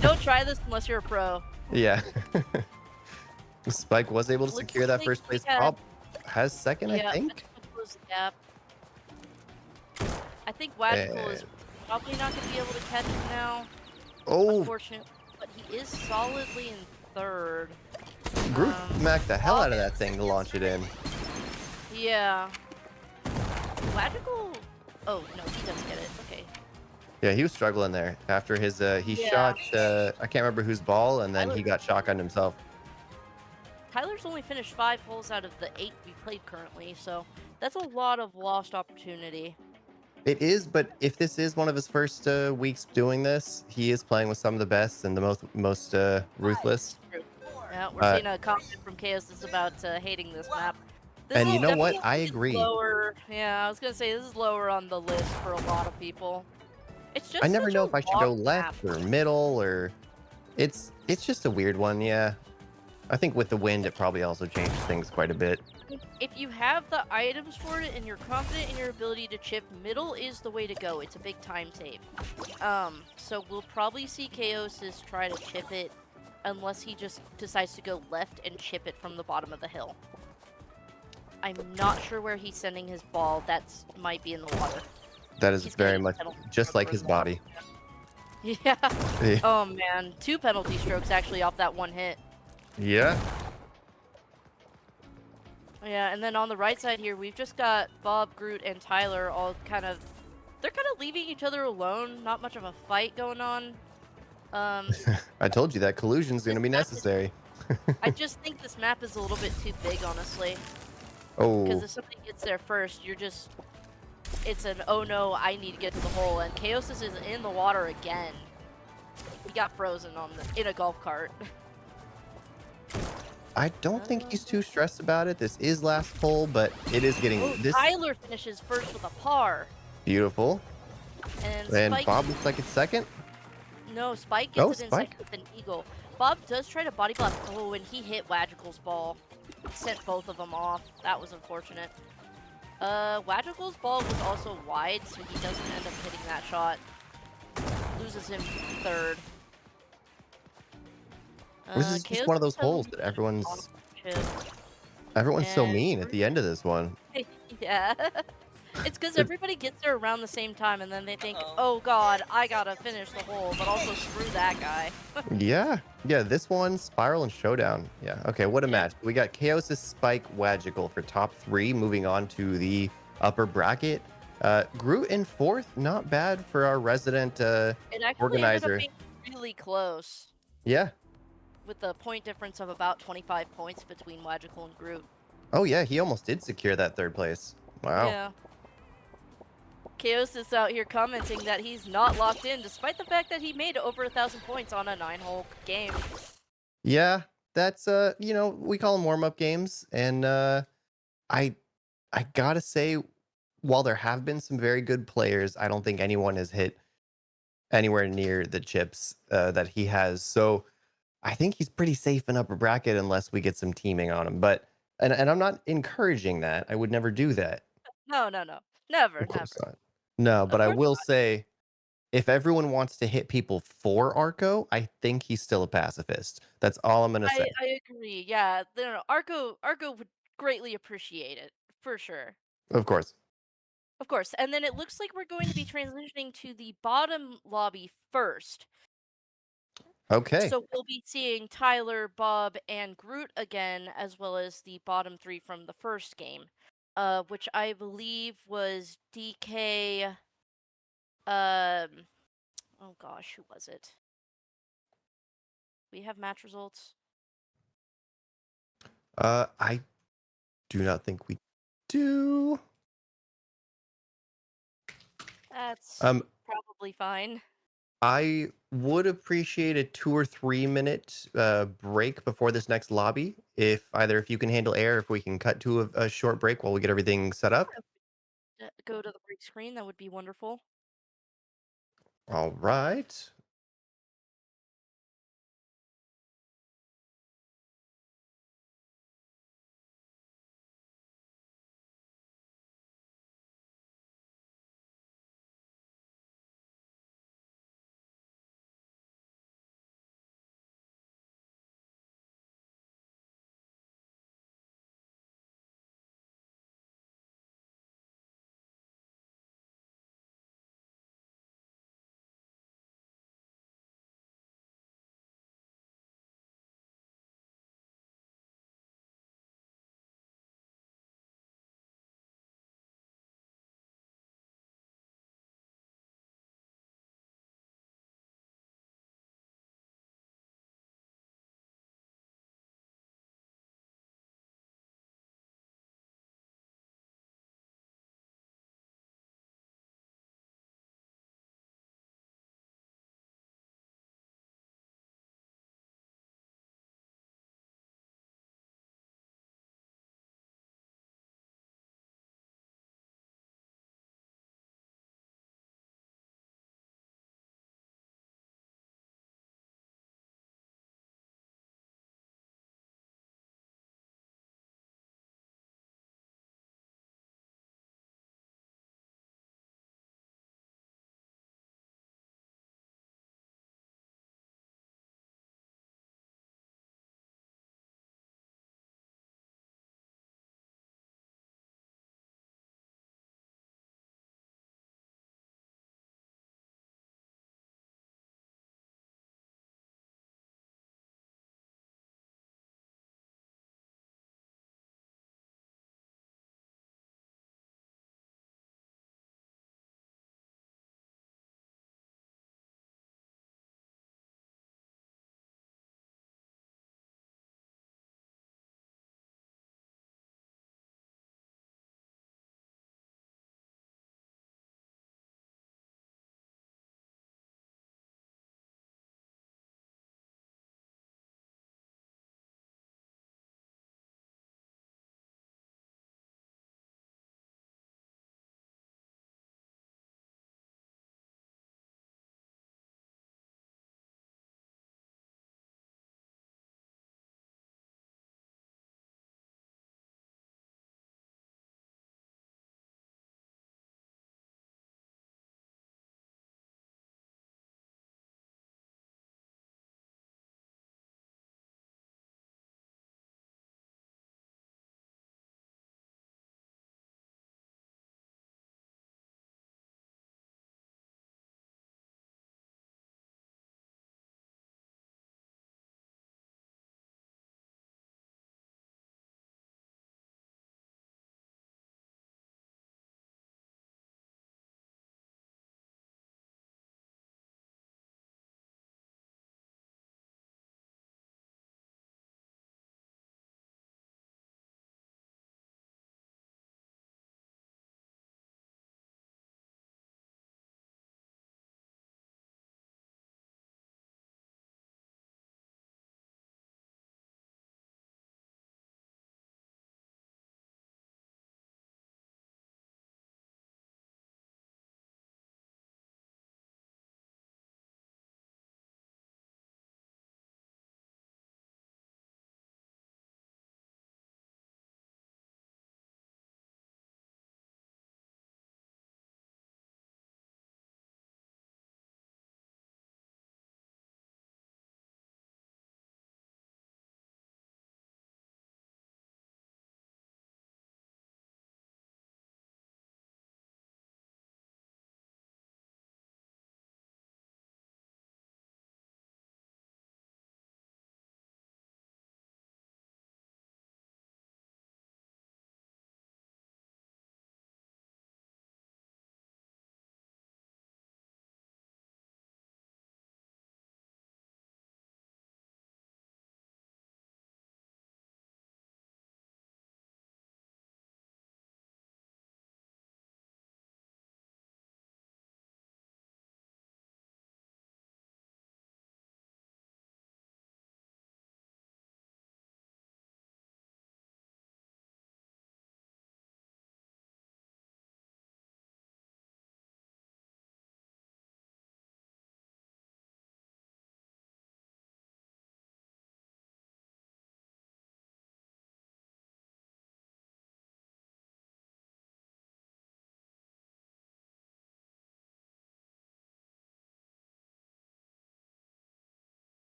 don't try this unless you're a pro. yeah. Spike was able to Looks secure that like first we place. had- Bob has second, I think. think we'll close the gap. I think Wadical is probably not going to be able to catch him now, Oh, unfortunately, but he is solidly in 3rd. Groot smacked the hell out of that thing to launch it in. Yeah. Wadical. Oh no, he does get it. Okay. Yeah, he was struggling there after his he Yeah. shot I can't remember whose ball, and then he got shotgunned himself. Tyler's only finished 5 holes out of the 8 we played currently, so that's a lot of lost opportunity. It is, but if this is one of his first weeks doing this, he is playing with some of the best and the most ruthless. Yeah, we're seeing a comment from Chaos that's about hating this map. This And is you know what? definitely I agree. Lower. Yeah, I was gonna say this is lower on the list for a lot of people. It's just I never such know a if I should go long left map. or middle or it's just a weird one, yeah. I think with the wind it probably also changes things quite a bit. If you have the items for it and you're confident in your ability to chip, middle is the way to go. It's a big time save. So we'll probably see Chaosis try to chip it unless he just decides to go left and chip it from the bottom of the hill. I'm not sure where he's sending his ball. That's might be in the water. That is He's very getting much penalty just stroke like for his that. body. Yeah. Yeah. Oh man, 2 penalty strokes actually off that one hit. Yeah. Yeah, and then on the right side here, we've just got Bob, Groot, and Tyler all they're kind of leaving each other alone. Not much of a fight going on. I told you that collusion's going to be necessary. I just think this map is a little bit too big, honestly. Because Oh, if somebody gets there first, it's an oh no, I need to get to the hole, and Chaosis is in the water again. He got frozen in a golf cart. I don't think he's too stressed about it. This is last hole, but it is getting Oh, this Tyler finishes first with a par, beautiful. and And Spike. Bob looks like it's second. No, Spike Oh, gets it in Spike. second with an eagle. Bob does try to body block. Oh, and he hit Wagical's ball. Sent both of them off. That was unfortunate. Wagical's ball was also wide, so he doesn't end up hitting that shot. Loses him third. This is just Chaos one of those has holes that everyone's chip, so and mean at the end of this one. yeah. It's because It- everybody gets there around the same time, and then they think, Uh-oh. oh god, I gotta finish the hole, but also screw that guy. yeah, yeah. This one, Spiral and Showdown. Yeah. Okay. What a Yeah. match. We got Chaos's Spike Wagical for top 3. Moving on to the upper bracket. Groot in 4th. Not bad for our resident It actually ended up organizer. being really close, Yeah. with a point difference of about 25 points between Wagical and Groot. Oh yeah, he almost did secure that 3rd place. Wow. Yeah. Chaos is out here commenting that he's not locked in, despite the fact that he made over 1,000 points on a 9-hole game. Yeah, that's we call them warm-up games, and I I gotta say, while there have been some very good players, I don't think anyone has hit anywhere near the chips that he has. So I think he's pretty safe in upper bracket unless we get some teaming on him. But and I'm not encouraging that. I would never do that. No, no, no. Never, Of course never. not. No, but Of I course will not. say, if everyone wants to hit people for Arco, I think he's still a pacifist. That's all I'm gonna say. I agree. Yeah, no, Argo would greatly appreciate it for sure. Of course. Of course. And then it looks like we're going to be transitioning to the bottom lobby first. Okay. So we'll be seeing Tyler, Bob, and Groot again, as well as the bottom 3 from the first game, which I believe was DK. Oh gosh, who was it? We have match results. I do not think we do. That's Um, probably fine. I would appreciate a 2 or 3 minute break before this next lobby. If you can handle air, if we can cut to a short break while we get everything set up. Go to the break screen. That would be wonderful. All right.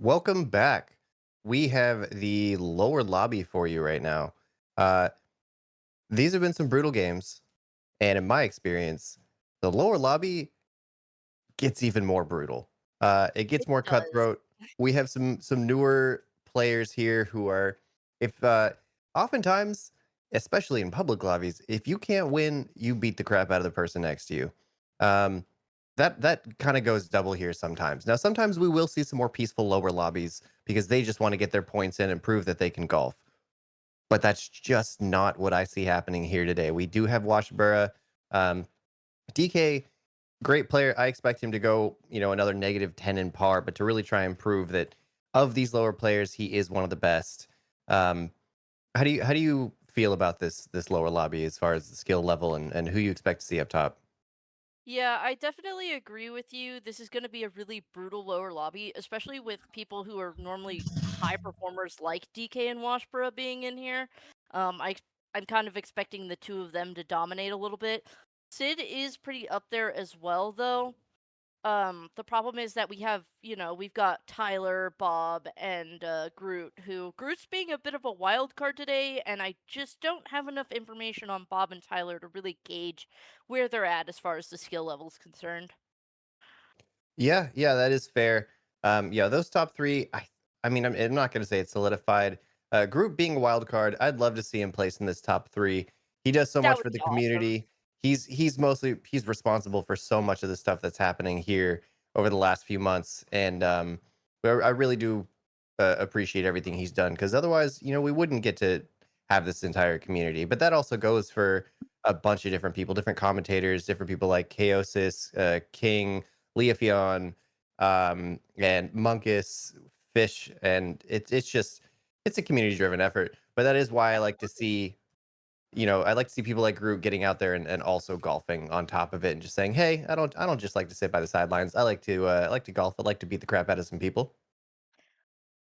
Welcome back. We have the lower lobby for you right now. Uh, these have been some brutal games, and in my experience, the lower lobby gets even more brutal. It gets It more does. cutthroat. We have some newer players here who are, if oftentimes, especially in public lobbies, if you can't win, you beat the crap out of the person next to you. Um, that kind of goes double here sometimes. Now, sometimes we will see some more peaceful lower lobbies because they just want to get their points in and prove that they can golf. But that's just not what I see happening here today. We do have Washbura. Um, DK, great player. I expect him to go, another negative 10 in par, but to really try and prove that of these lower players, he is one of the best. Um, how do you feel about this lower lobby as far as the skill level and who you expect to see up top? Yeah, I definitely agree with you. This is going to be a really brutal lower lobby, especially with people who are normally high performers like DK and Washborough being in here. I'm kind of expecting the two of them to dominate a little bit. Sid is pretty up there as well, though. The problem is that we've got Tyler, Bob, and Groot, who Groot's being a bit of a wild card today, and I just don't have enough information on Bob and Tyler to really gauge where they're at as far as the skill level is concerned. Yeah, yeah, that is fair. Yeah, those top three, I mean, I'm not going to say it's solidified. Group being a wild card, I'd love to see him place in this top three. He does so That much would for be the awesome. community. He's responsible for so much of the stuff that's happening here over the last few months, and I really do appreciate everything he's done because otherwise, we wouldn't get to have this entire community. But that also goes for a bunch of different people, different commentators, different people like Chaosis, King. Leafion, and Munkus, Fish, and it's a community driven effort. But that is why I like to see, I like to see people like Groot getting out there and also golfing on top of it and just saying, hey, I don't just like to sit by the sidelines. I like to golf. I like to beat the crap out of some people.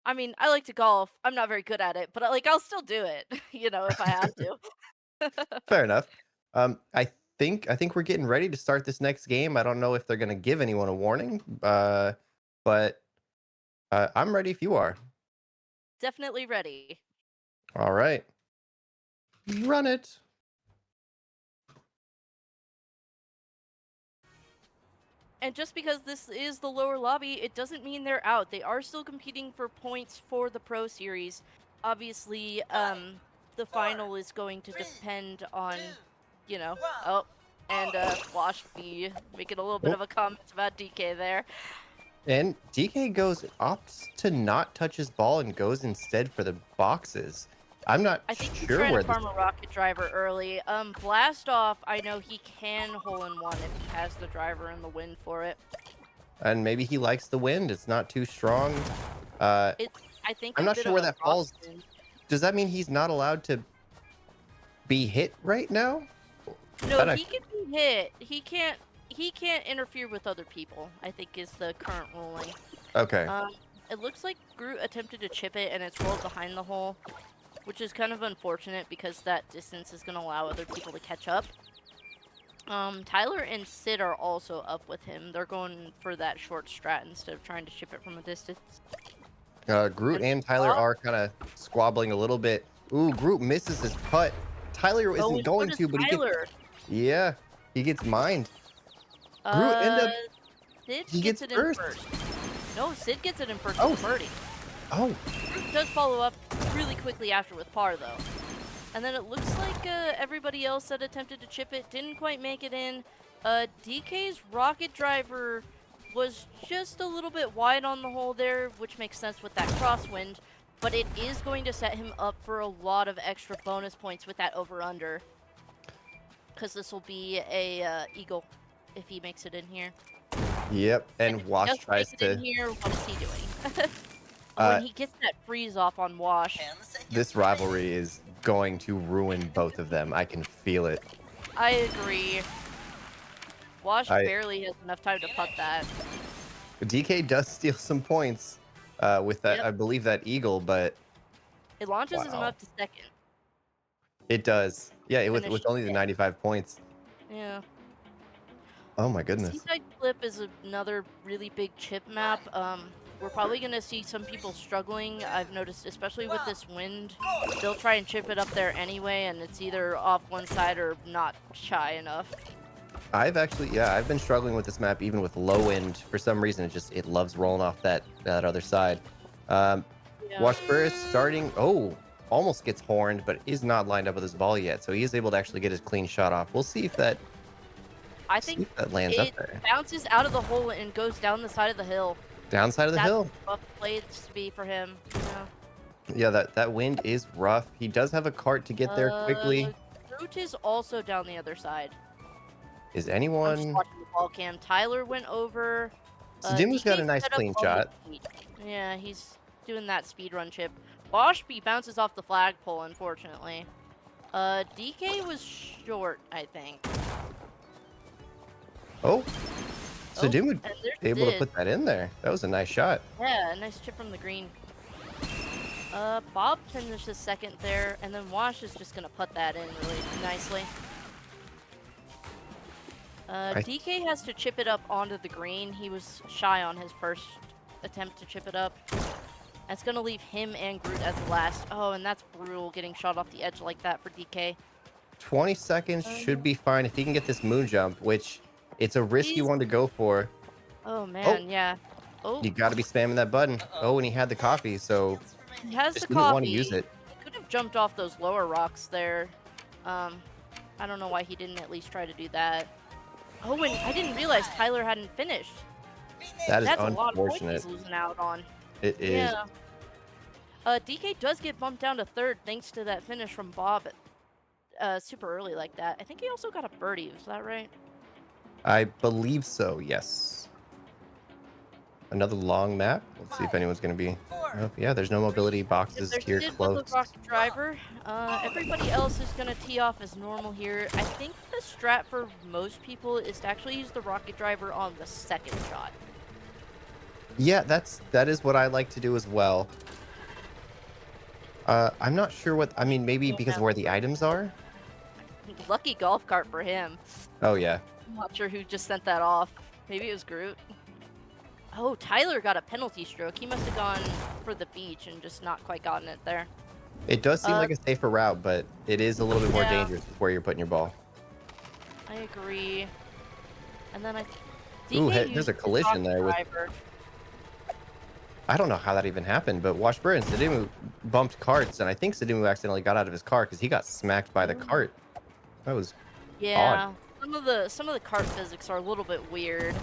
I mean, I like to golf. I'm not very good at it, but I'll still do it, if I have to. Fair enough. I think we're getting ready to start this next game. I don't know if they're gonna give anyone a warning, but I'm ready if you are. Definitely ready. All right, run it. And just because this is the lower lobby, it doesn't mean they're out. They are still competing for points for the Pro Series. Obviously, Five, the four, final is going to three, depend two, on, you know, one. oh, and Oh. Wash me making a little bit Oh, of a comment about DK there. and DK opts to not touch his ball and goes instead for the boxes. I'm not I think he's sure trying to where this, farm a rocket driver early. Blast off, I know he can hole in one if he has the driver and the wind for it. and maybe he likes the wind. It's not too strong. Uh, It's, I think, I'm a not bit sure of where a that falls. crosswind. Does that mean he's not allowed to be hit right now? No, That I he can be hit. He can't interfere with other people, I think is the current ruling. okay. Um it looks like Groot attempted to chip it and it's rolled behind the hole, which is kind of unfortunate because that distance is going to allow other people to catch up. Tyler and Sid are also up with him. They're going for that short strat instead of trying to chip it from a distance. Groot And and Tyler are kind of squabbling a little bit. Ooh, Groot misses his putt. Tyler oh, isn't and so going does to, but Tyler. yeah, he gets mined. Groot end Uh up, Sid he gets gets it in first. first. No, Sid gets it in first with Oh, a birdie. oh, Does follow up really quickly after with par though. And then it looks like everybody else that attempted to chip it didn't quite make it in. DK's rocket driver was just a little bit wide on the hole there, which makes sense with that crosswind. But it is going to set him up for a lot of extra bonus points with that over/under, because this will be a eagle if he makes it in here. yep. And And if he Wash doesn't make tries it in to. here, what is he doing? Oh, Uh, and he gets that freeze off on Wash. 10 seconds this rivalry is going to ruin both of them. I can feel it. I agree. Wash I barely has enough time to putt that. DK does steal some points with that. Yep. I believe that eagle, but It launches him wow, up to second. it does. Yeah, with Finishes only the it. 95 points. Yeah. Oh my The goodness. Seaside Flip is another really big chip map. we're probably going to see some people struggling. I've noticed, especially with this wind, they'll try and chip it up there anyway, and it's either off one side or not shy enough. I've been struggling with this map even with low wind. For some reason, it loves rolling off that other side. Um, Yeah. Washburn is starting. Oh, almost gets horned, but is not lined up with his ball yet. So he is able to actually get his clean shot off. We'll see if that think lands up it there. bounces out of the hole and goes down the side of the hill. Downside of the That's hill. a rough place to be for him. Yeah. Yeah, that wind is rough. He does have a cart to get there quickly. Groot is also down the other side. Is I'm just anyone? watching the ball cam. Tyler went over. Sadimu's got a DK nice set up clean on the shot. speed. Yeah, he's doing that speed run chip. Washby bounces off the flagpole, unfortunately. DK was short, I think. Oh, Sadimu and there's able to Sid. put that in there. That was a nice shot. Yeah, nice chip from the green. Bob finishes second there, and then Wash is just gonna put that in really nicely. DK has to chip it up onto the green. He was shy on his first attempt to chip it up. That's gonna leave him and Groot as the last. Oh, and that's brutal getting shot off the edge like that for DK. 20 seconds should be fine if he can get this moon jump, which it's a risky one to go for. Oh man, yeah. Oh, You got to be spamming that button. Oh, and he had the coffee, so he has just the didn't coffee. want to use it. He could have jumped off those lower rocks there. I don't know why he didn't at least try to do that. Oh, and I didn't realize Tyler hadn't finished. That is That's a lot of points unfortunate. he's losing out on. It is. Yeah. DK does get bumped down to third thanks to that finish from Bob super early like that. I think he also got a birdie, is that right? I believe so, yes. Another long map. Let's see if anyone's going to be... Oh, yeah, there's no mobility If boxes there's here Sid close. with a rocket driver, everybody else is going to tee off as normal here. I think the strat for most people is to actually use the rocket driver on the second shot. Yeah, that is what I like to do as well. I'm not sure what... I mean, maybe because of where the items are? Lucky golf cart for him. Oh, yeah. I'm not sure who just sent that off. Maybe it was Groot. Oh, Tyler got a penalty stroke. He must have gone for the beach and just not quite gotten it there. It does seem like a safer route, but it is a little bit more Yeah. dangerous with where you're putting your ball. I agree. And then Ooh, DK there's used a the collision rocket there with... driver. I don't know how that even happened, but Washburn and Sadimu bumped carts, and I think Sadimu accidentally got out of his car because he got smacked by the cart. That was Yeah. Some of the cart physics are a little bit weird.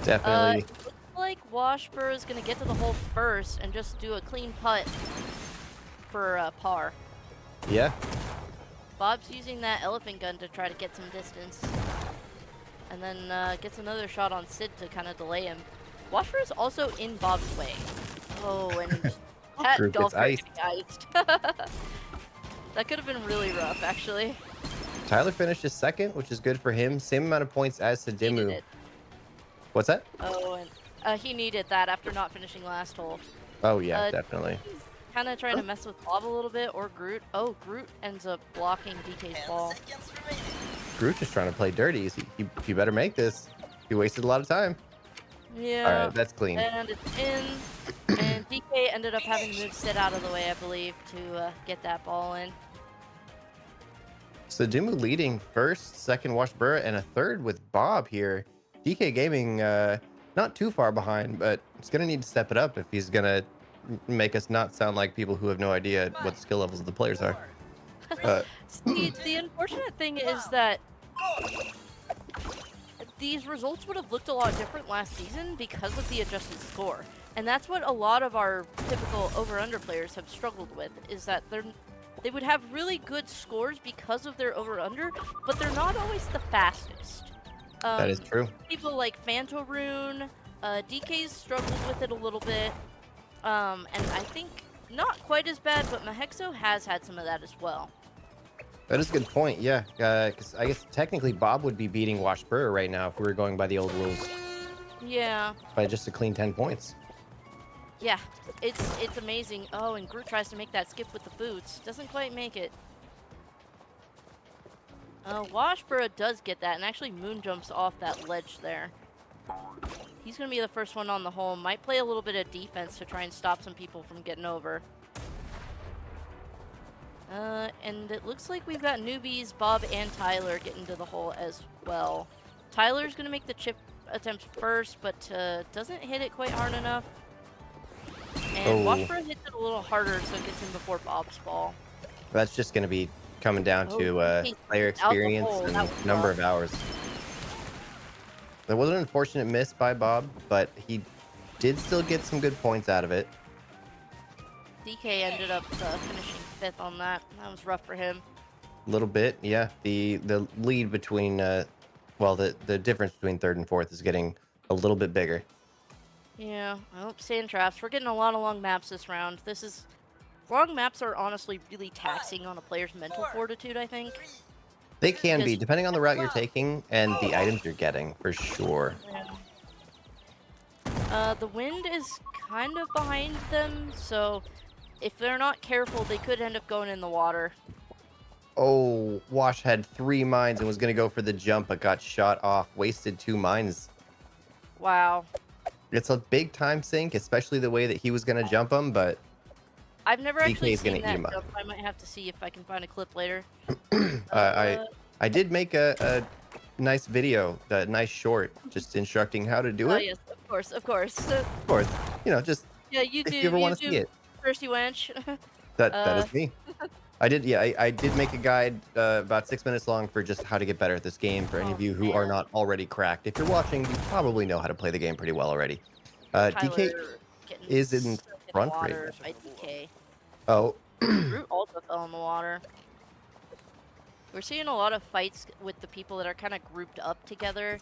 definitely... Looks like Washburn is gonna get to the hole first and just do a clean putt for par. Yeah. Bob's using that elephant gun to try to get some distance. And then gets another shot on Sid to kind of delay him. Washburn is also in Bob's way. Oh, and that Group golf gets cart getting iced. That could have been really rough, actually. Tyler finished his second, which is good for him. Same amount of points as Needed Sadimu. it. What's that? Oh, and he needed that after not finishing last hole. Oh, yeah, Uh, definitely. He's kind of trying to mess with Bob a little bit, or Groot. Oh, Groot ends up blocking DK's ball. Groot just trying to play dirty. He better make this. He wasted a lot of time. Yeah. All right, that's clean. And it's in. And DK ended up having to move Sid out of the way, I believe, to get that ball in. Sadimu leading first, second Washburn, and a third with Bob here. DK Gaming not too far behind, but he's going to need to step it up if he's going to make us not sound like people who have no idea what the skill levels of the players are. See, the unfortunate thing is that these results would have looked a lot different last season because of the adjusted score. And that's what a lot of our typical over-under players have struggled with, is that they would have really good scores because of their over-under, but they're not always the fastest. That is true. People like Fantorune, DK's struggled with it a little bit, and I think not quite as bad, but Mahexo has had some of that as well. That is a good point, yeah. Because I guess technically Bob would be beating Washburn right now if we were going by the old rules. Yeah. By just a clean 10 points. Yeah, it's amazing. Oh, and Groot tries to make that skip with the boots. Doesn't quite make it. Washburn does get that, and actually moon jumps off that ledge there. He's going to be the first one on the hole. Might play a little bit of defense to try and stop some people from getting over. And it looks like we've got newbies, Bob and Tyler, getting to the hole as well. Tyler's going to make the chip attempt first, but doesn't hit it quite hard enough. And Washburn hits it a little harder, so it gets in before Bob's ball. That's just going to be coming down to DK player out the experience hole. and That was number rough. of hours. There was an unfortunate miss by Bob, but he did still get some good points out of it. DK ended up finishing 5th on that. That was rough for him. A little bit, yeah. The lead between, well, the difference between 3rd and 4th is getting a little bit bigger. Yeah, I hope sand traps. We're getting a lot of long maps this round. Long maps are honestly really taxing on a player's mental fortitude, I think. They can be, Because- depending on the route you're taking and the items you're getting, for sure. The wind is kind of behind them, so if they're not careful, they could end up going in the water. Oh, Wash had 3 mines and was going to go for the jump, but got shot off. Wasted 2 mines. Wow. It's a big time sink, especially the way that he was going to jump him, but I've never actually DK's gonna seen eat him that up. jump. I might have to see if I can find a clip later. I did make a nice video, a nice short, just instructing how to do Oh it. yes, of course, of course. Of course, just Yeah, you if do. you ever want to see it. Thirsty wench. That is me. I did, yeah, I did make a guide about 6 minutes long for just how to get better at this game for any of you who are not already cracked. If you're watching, you probably know how to play the game pretty well already. DK Tyler getting is in stuck the front right water now. by DK. Oh, Root also fell in the water. We're seeing a lot of fights with the people that are kind of grouped up together,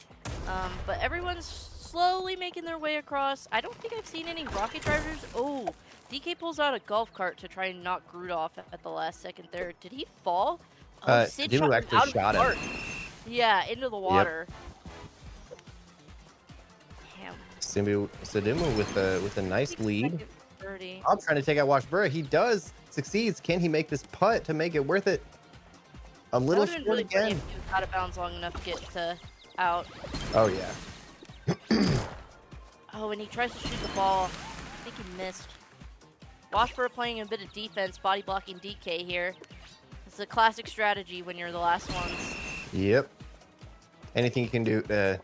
but everyone's slowly making their way across. I don't think I've seen any rocket drivers. Oh, DK pulls out a golf cart to try and knock Groot off at the last second there. Did he fall? Oh, Sid Dimu shot him actually out of the shot him. cart. Yeah, into the water. Damn. Sadimu with a nice lead. Second birdie. I'm trying to take out Washburn. He does. Succeeds. Can he make this putt to make it worth it? A That little would've been short really funny again. if he was out of bounds long enough to get out. Oh, yeah. Oh, and he tries to shoot the ball. I think he missed. Washburn playing a bit of defense, body blocking DK here. It's a classic strategy when you're the last ones. Yep. Anything you can do to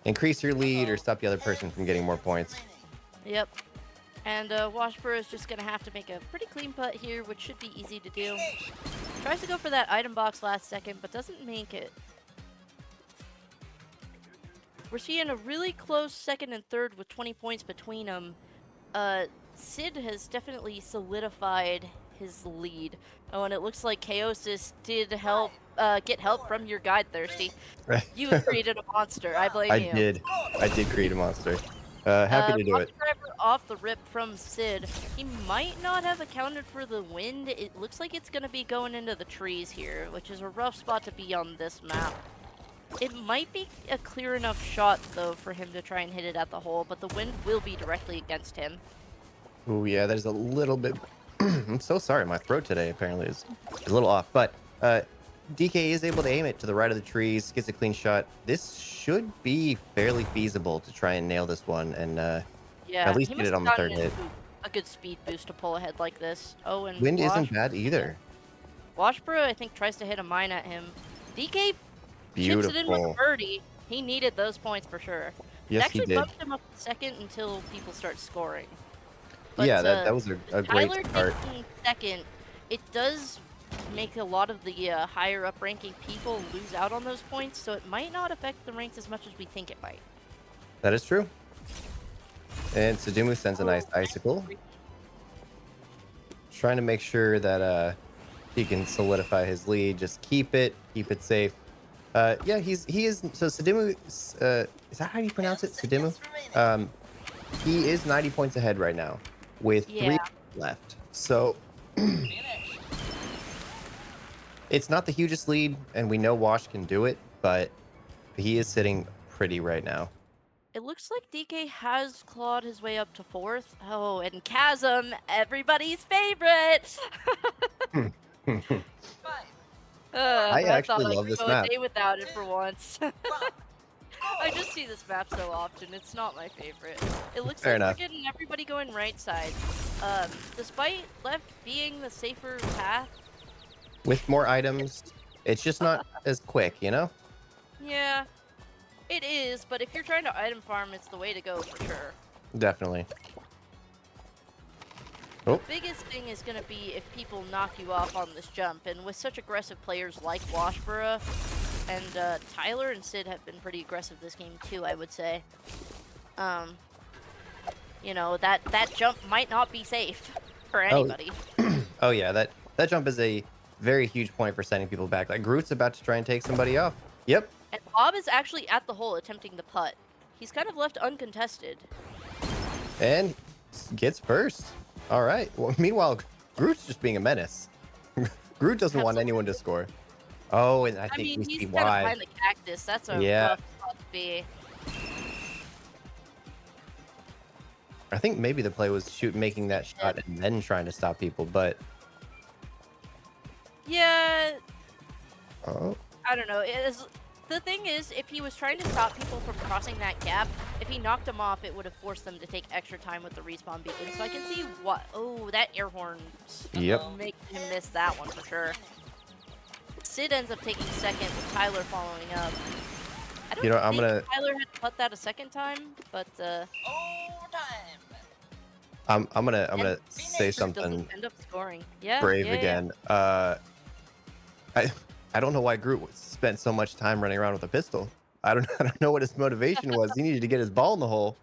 increase your lead or stop the other person from getting more points. Yep. And Washburn is just going to have to make a pretty clean putt here, which should be easy to do. Tries to go for that item box last second, but doesn't make it. We're seeing a really close 2nd and 3rd with 20 points between them. Sid has definitely solidified his lead. Oh, and it looks like Chaosis did get help from your guide, Thirsty. You have created a monster. I blame you. I did create a monster. Happy to do Box it. driver off the rip from Sid. He might not have accounted for the wind. It looks like it's going to be going into the trees here, which is a rough spot to be on this map. It might be a clear enough shot, though, for him to try and hit it at the hole, but the wind will be directly against him. Oh, yeah, that is a little bit... I'm so sorry. My throat today apparently is a little off. But DK is able to aim it to the right of the trees, gets a clean shot. This should be fairly feasible to try and nail this one and Yeah, at least he get must it on have the 3rd gotten hit. a good speed boost to pull ahead like this. Oh, and Wind isn't bad either. Washborough, I think, tries to hit a mine at him. DK chips it in with a Beautiful. birdie. He needed those points for sure. It Yes, he actually did. bumped him up to 2nd until people start scoring. But, Yeah, that was a great Tyler start. taking 2nd, it does make a lot of the higher up ranking people lose out on those points, so it might not affect the ranks as much as we think it might. That is true. And Sujumu sends a nice icicle. Trying to make sure that he can solidify his lead. Just keep it safe. Yeah, he is. So Sudimu, is that how you pronounce it? Sudimu. He is 90 points ahead right now, with 3 left. So it's not the hugest lead, and we know Wash can do it, but he is sitting pretty right now. It looks like DK has clawed his way up to 4th. Oh, and Chasm, everybody's favorite. I actually thought love could this go map. a day without it for once. I just see this map so often. It's not my favorite. It looks Fair like enough. we're getting everybody going right side. Despite left being the safer path, With more items, it's just not as quick, you know? yeah, it is. But if you're trying to item farm, it's the way to go for sure. Definitely. The Oh, biggest thing is going to be if people knock you off on this jump, and with such aggressive players like Washborough, and Tyler and Sid have been pretty aggressive this game too, I would say. You know, that jump might not be safe for oh, anybody. oh yeah, that jump is a very huge point for sending people back. Like Groot's about to try and take somebody off. Yep. And Bob is actually at the hole attempting the putt. He's kind of left uncontested. And gets first. All right. Well, meanwhile, Groot's just being a menace. Groot doesn't want Absolutely. anyone to score. Oh, and I I think mean, we he's see kind of why. behind the cactus. That's a Yeah. rough spot to be. I think maybe the play was making that shot and then trying to stop people, but Yeah, oh, I don't know. The thing is, if he was trying to stop people from crossing that gap, if he knocked them off, it would have forced them to take extra time with the respawn beacon. So I can see what. Oh, that air horn Yep. makes him miss that one for sure. Sid ends up taking second with Tyler following up. I don't You know, I'm think gonna- Tyler had to putt that a second time, but Overtime. I'm gonna And say finish. something doesn't end up scoring. Yeah, brave yeah, yeah. again. I don't know why Groot spent so much time running around with a pistol. I don't know what his motivation was. He needed to get his ball in the hole.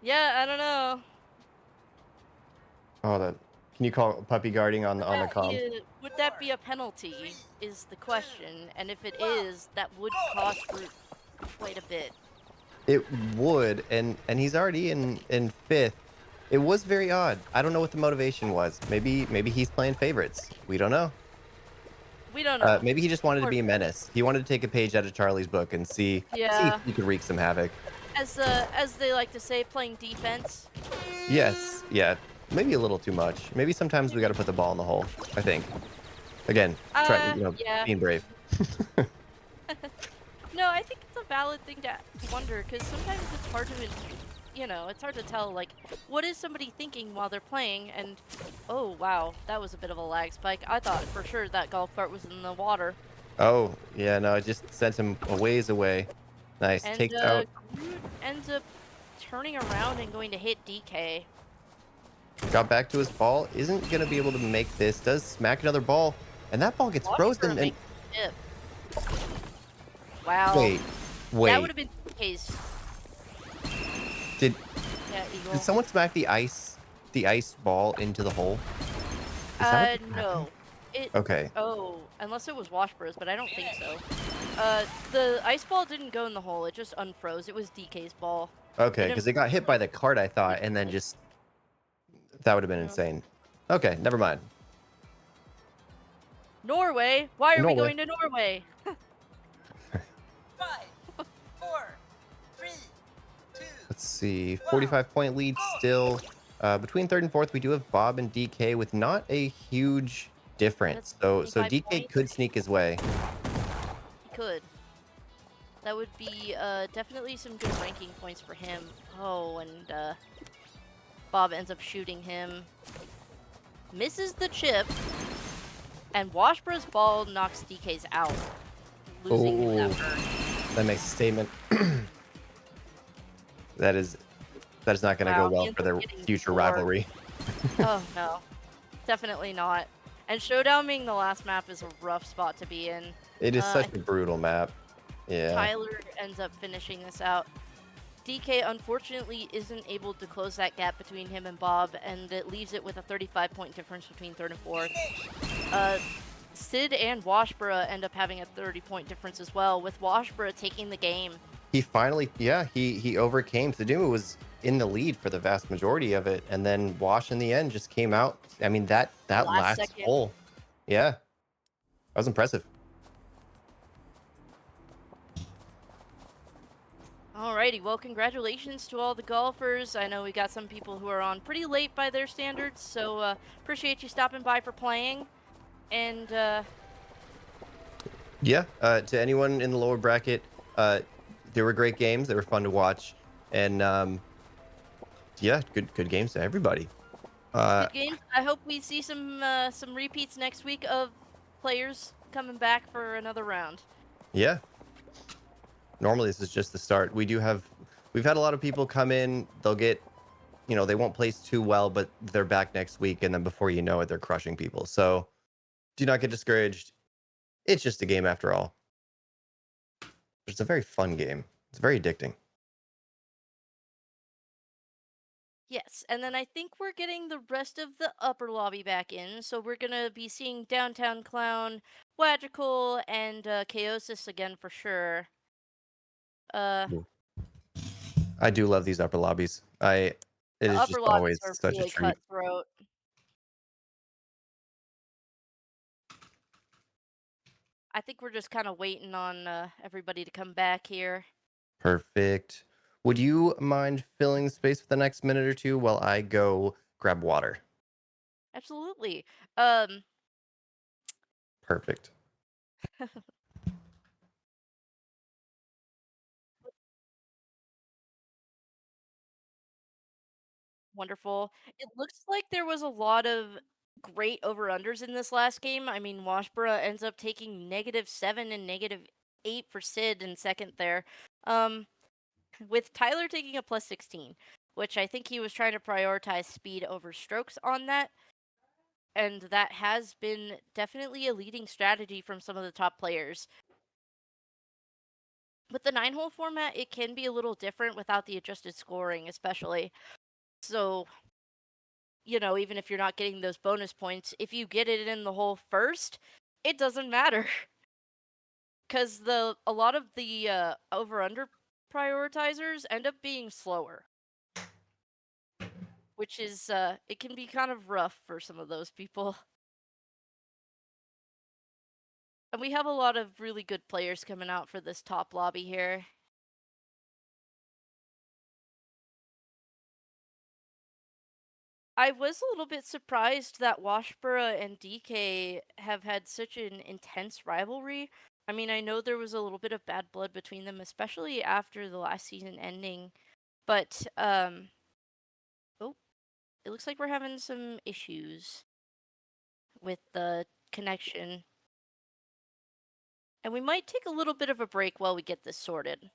Yeah, I don't know. Oh, that. Can you call puppy guarding on the comm? Would that be a penalty? Is the question, and if it is, that would cost Root quite a bit. It would, and he's already in fifth. It was very odd. I don't know what the motivation was. Maybe he's playing favorites. We don't know. We don't know. Maybe he just wanted to be a menace. He wanted to take a page out of Charlie's book and see Yeah. if he could wreak some havoc. As they like to say, playing defense. Yes, yeah, maybe a little too much. Maybe sometimes we got to put the ball in the hole. I think. Again, try, Yeah. being brave. No, I think it's a valid thing to wonder, because sometimes it's hard to, it's hard to tell, like, what is somebody thinking while they're playing, and, oh, wow, that was a bit of a lag spike. I thought for sure that golf cart was in the water. Oh, yeah, no, it just sent him a ways away. Nice, And, takes out. Groot ends up turning around and going to hit DK. Got back to his ball. Isn't going to be able to make this. Does smack another ball. And that ball gets frozen. And makes a dip. Wow. wait. That would have been DK's. Did Yeah, Eagle. did someone smack the ice ball into the hole? Is that what No. happened? It. Okay. Oh, unless it was Washboro's, but I don't think so. The ice ball didn't go in the hole. It just unfroze. It was DK's ball. Okay, because it got hit by the cart, I thought, and then just that would have been No. insane. Okay, never mind. Norway? Why are we Norway. going to Norway? 5, 4, 3, 2. Let's see. 45-point lead still. Between third and fourth, we do have Bob and DK with not a huge difference. So 25 DK points. could sneak his way. He could. That would be definitely some good ranking points for him. Oh, and Bob ends up shooting him. Misses the chip. And Washboro's ball knocks DK's out. Losing him that Oh. turn. That makes a statement. that is not going to Wow, go well he for ends their up getting future 4. rivalry. Oh, no. Definitely not. And Showdown being the last map is a rough spot to be in. It is I such a brutal map. Yeah. Tyler ends up finishing this out. DK unfortunately isn't able to close that gap between him and Bob, and it leaves it with a 35-point difference between third and fourth. Sid and Washborough end up having a 30-point difference as well, with Washborough taking the game. He finally, he overcame. Saduma was in the lead for the vast majority of it, and then Wash in the end just came out. I mean, that last second. hole, yeah, that was impressive. Alrighty, well, congratulations to all the golfers. I know we got some people who are on pretty late by their standards, so appreciate you stopping by for playing. And Yeah, to anyone in the lower bracket, Uh, they were great games. They were fun to watch, and yeah, good games to everybody. Uh, Good games. I hope we see some repeats next week of players coming back for another round. yeah. Normally, this is just the start. We've had a lot of people come in. They'll get, they won't place too well, but they're back next week, and then before you know it, they're crushing people. So do not get discouraged. It's just a game after all. It's a very fun game. It's very addicting. Yes, and then I think we're getting the rest of the upper lobby back in, so we're gonna be seeing Downtown Clown, Wagical, and Chaosis again for sure. Uh, Cool. I do love these upper lobbies. It the is upper just lobbies always are such a really treat. cutthroat. I think we're just kind of waiting on everybody to come back here. Perfect. Would you mind filling space for the next minute or two while I go grab water? Absolutely. Um, Perfect. Wonderful. It looks like there was a lot of great over-unders in this last game. I mean, Washboro ends up taking -7 and -8 for Sid in second there. Um, with Tyler taking a +16, which I think he was trying to prioritize speed over strokes on that. And that has been definitely a leading strategy from some of the top players. With the 9-hole format, it can be a little different without the adjusted scoring, especially. So even if you're not getting those bonus points, if you get it in the hole first, it doesn't matter because the a lot of the over under prioritizers end up being slower, which is it can be kind of rough for some of those people. And we have a lot of really good players coming out for this top lobby here. I was a little bit surprised that Washboro and DK have had such an intense rivalry. I mean, I know there was a little bit of bad blood between them, especially after the last season ending. But oh, it looks like we're having some issues with the connection. And we might take a little bit of a break while we get this sorted.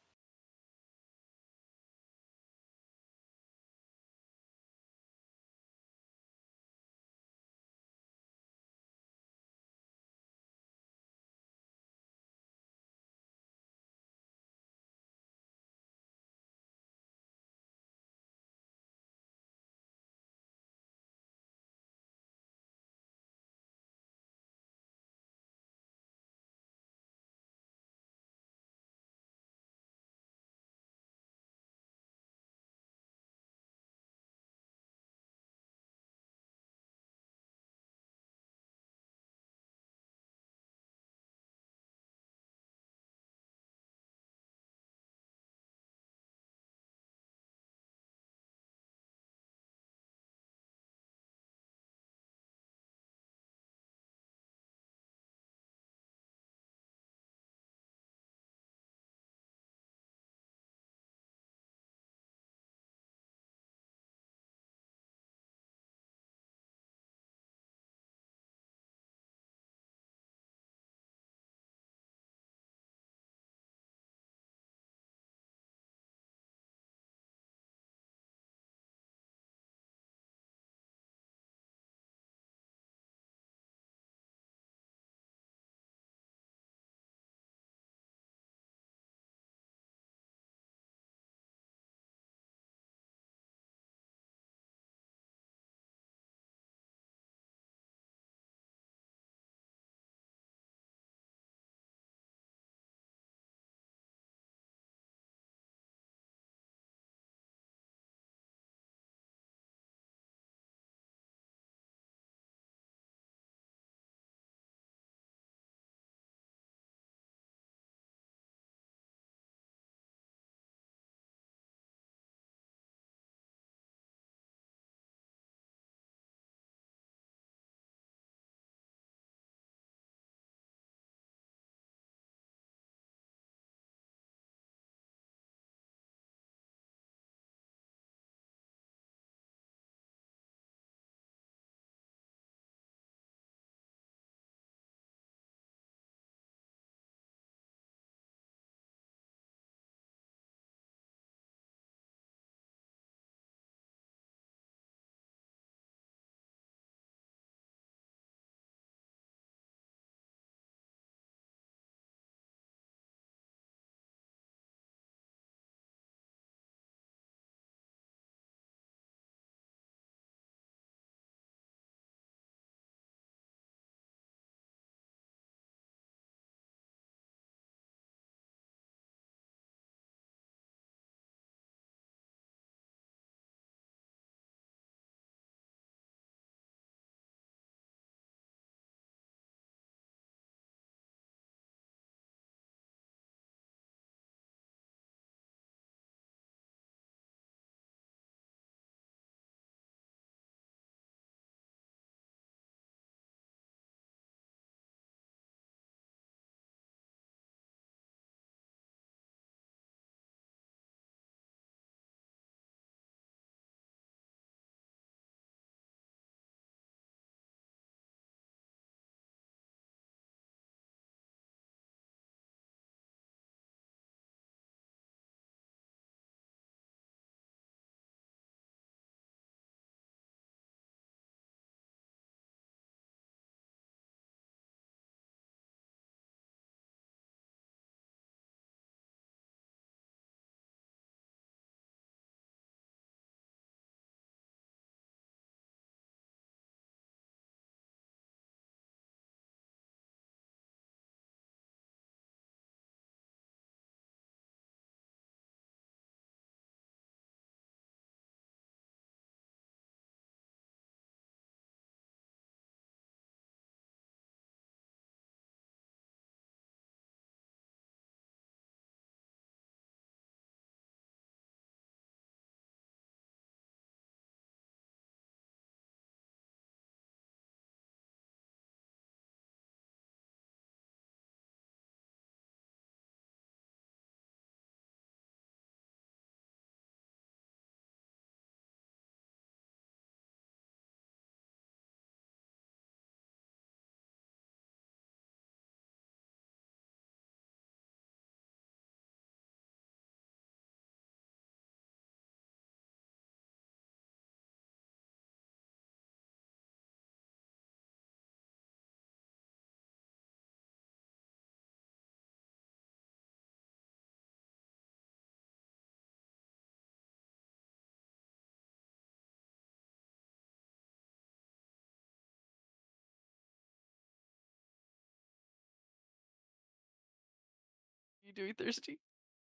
You doing thirsty?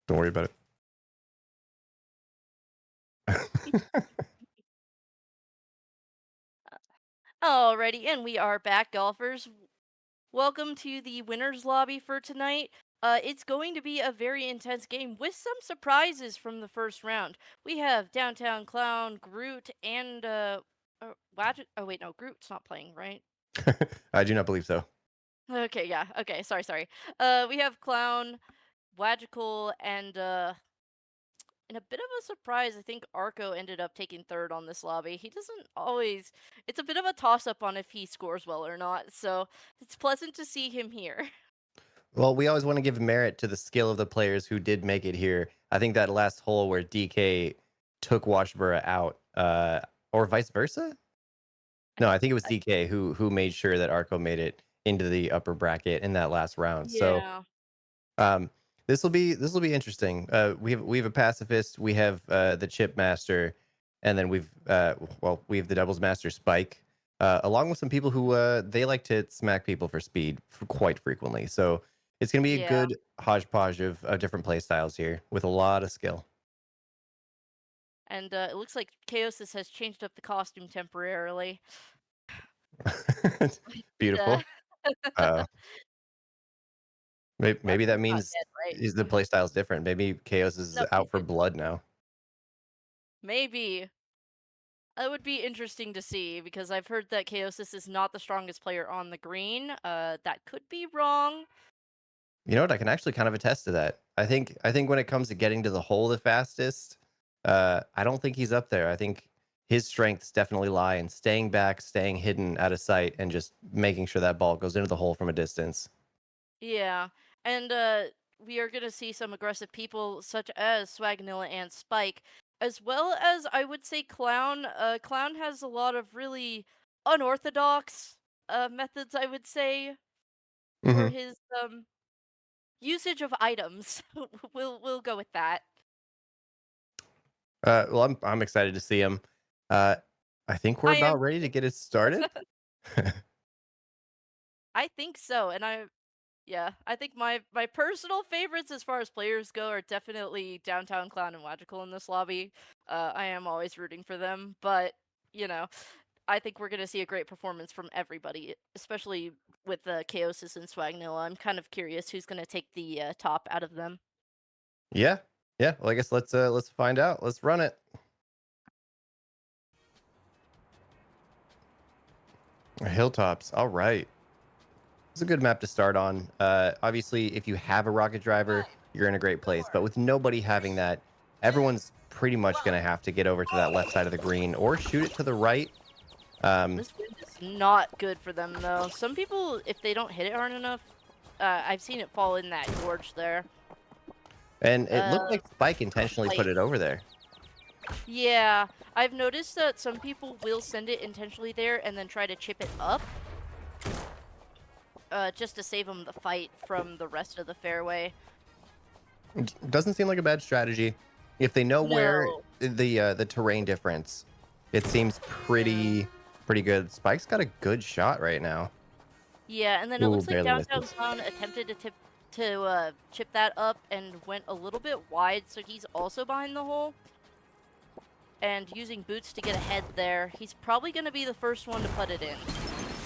Don't worry about it. Alrighty, and we are back, golfers. Welcome to the winners lobby for tonight. It's going to be a very intense game with some surprises from the first round. We have Downtown Clown, Groot, and Wadget. Oh wait, no, Groot's not playing, right? I do not believe so. Okay, yeah. Okay, sorry. We have Clown, Wagical, and in a bit of a surprise, I think Arco ended up taking third on this lobby. He doesn't always. It's a bit of a toss up on if he scores well or not, so it's pleasant to see him here. Well, we always want to give merit to the skill of the players who did make it here. I think that last hole where DK took Washborough out, or vice versa. No, I think it was I- DK who made sure that Arco made it into the upper bracket in that last round. So yeah, um, this will be interesting. We have a pacifist, we have the chip master, and then we have the doubles master Spike, along with some people who they like to smack people for speed quite frequently. So it's gonna be a yeah, good hodgepodge of different play styles here with a lot of skill. and it looks like Chaosis has changed up the costume temporarily. Uh, Beautiful. Uh, maybe that Wagical's not means dead, right? is the play style's different. Maybe Chaos is No, he's out for dead. blood now. Maybe. That would be interesting to see because I've heard that Chaosis is not the strongest player on the green. That could be wrong. You know what? I can actually kind of attest to that. I think when it comes to getting to the hole the fastest, I don't think he's up there. I think his strengths definitely lie in staying back, staying hidden out of sight, and just making sure that ball goes into the hole from a distance. Yeah, and we are gonna see some aggressive people such as Swagnilla and Spike, as well as I would say Clown. Clown has a lot of really unorthodox methods, I would say, for Hmm. his usage of items. We'll go with that. Well, I'm excited to see him. Uh, I think we're I am. about ready to get it started. I think so, and yeah, I think my personal favorites as far as players go are definitely Downtown Clown and Logical in this lobby. I am always rooting for them, but you know, I think we're gonna see a great performance from everybody, especially with Chaosis and Swagnilla. I'm kind of curious who's gonna take the top out of them. Yeah, yeah. Well, I guess let's find out. Let's run it. Hilltops. All right. It's a good map to start on. Obviously, if you have a rocket driver, 5, you're in a great place. 4, But with nobody having 3, that, 2, everyone's pretty much 1. going to have to get over to that left side of the green or shoot it to the right. Um, This wind is not good for them though. Some people, if they don't hit it hard enough, I've seen it fall in that gorge there. and it Uh, looked like Spike intentionally put like it over there. Yeah, I've noticed that some people will send it intentionally there and then try to chip it up, just to save them the fight from the rest of the fairway. Doesn't seem like a bad strategy. If they know where No. the terrain difference, it seems Yeah. pretty good. Spike's got a good shot right now. Yeah, and then it Ooh, looks like barely Downtown misses. Clown attempted to chip that up and went a little bit wide, so he's also behind the hole. And using boots to get ahead there, he's probably going to be the first one to put it in.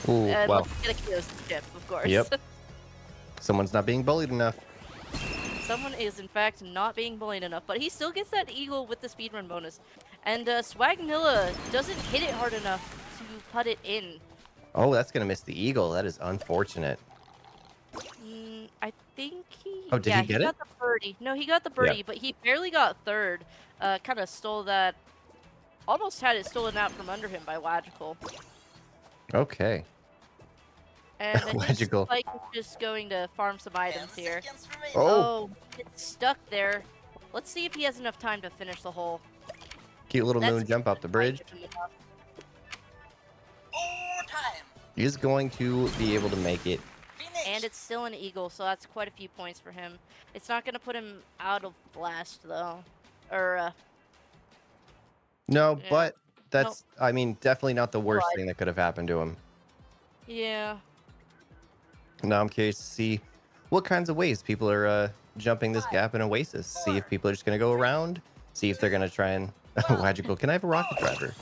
Ooh, Unless well, you get a Kio's chip, of course. yep. Someone's not being bullied enough. Someone is, in fact, not being bullied enough, but he still gets that eagle with the speedrun bonus. And Swagnilla doesn't hit it hard enough to put it in. Oh, that's gonna miss the eagle. That is unfortunate. I think he... Oh, did Yeah, he he get it? got the birdie. No, he got the Yeah. birdie, but he barely got third. Kind of stole that... Almost had it stolen out from under him by Logical. Okay. And I think Logical. Spike is just going to farm some 10 items here. seconds remaining. Oh, Oh, it's stuck there. Let's see if he has enough time to finish the hole. cute little That's moon jump up the might bridge. give him enough. Overtime. He's going to be able to make it. Finish. And it's still an eagle, so that's quite a few points for him. It's not going to put him out of last, though. Or, No, yeah. but that's, I mean, definitely not the worst But- thing that could have happened to him. Yeah. Now I'm curious to see what kinds of ways people are jumping this gap in Oasis. See if people are just gonna go around. See if they're gonna try and Magical. Can I have a rocket driver?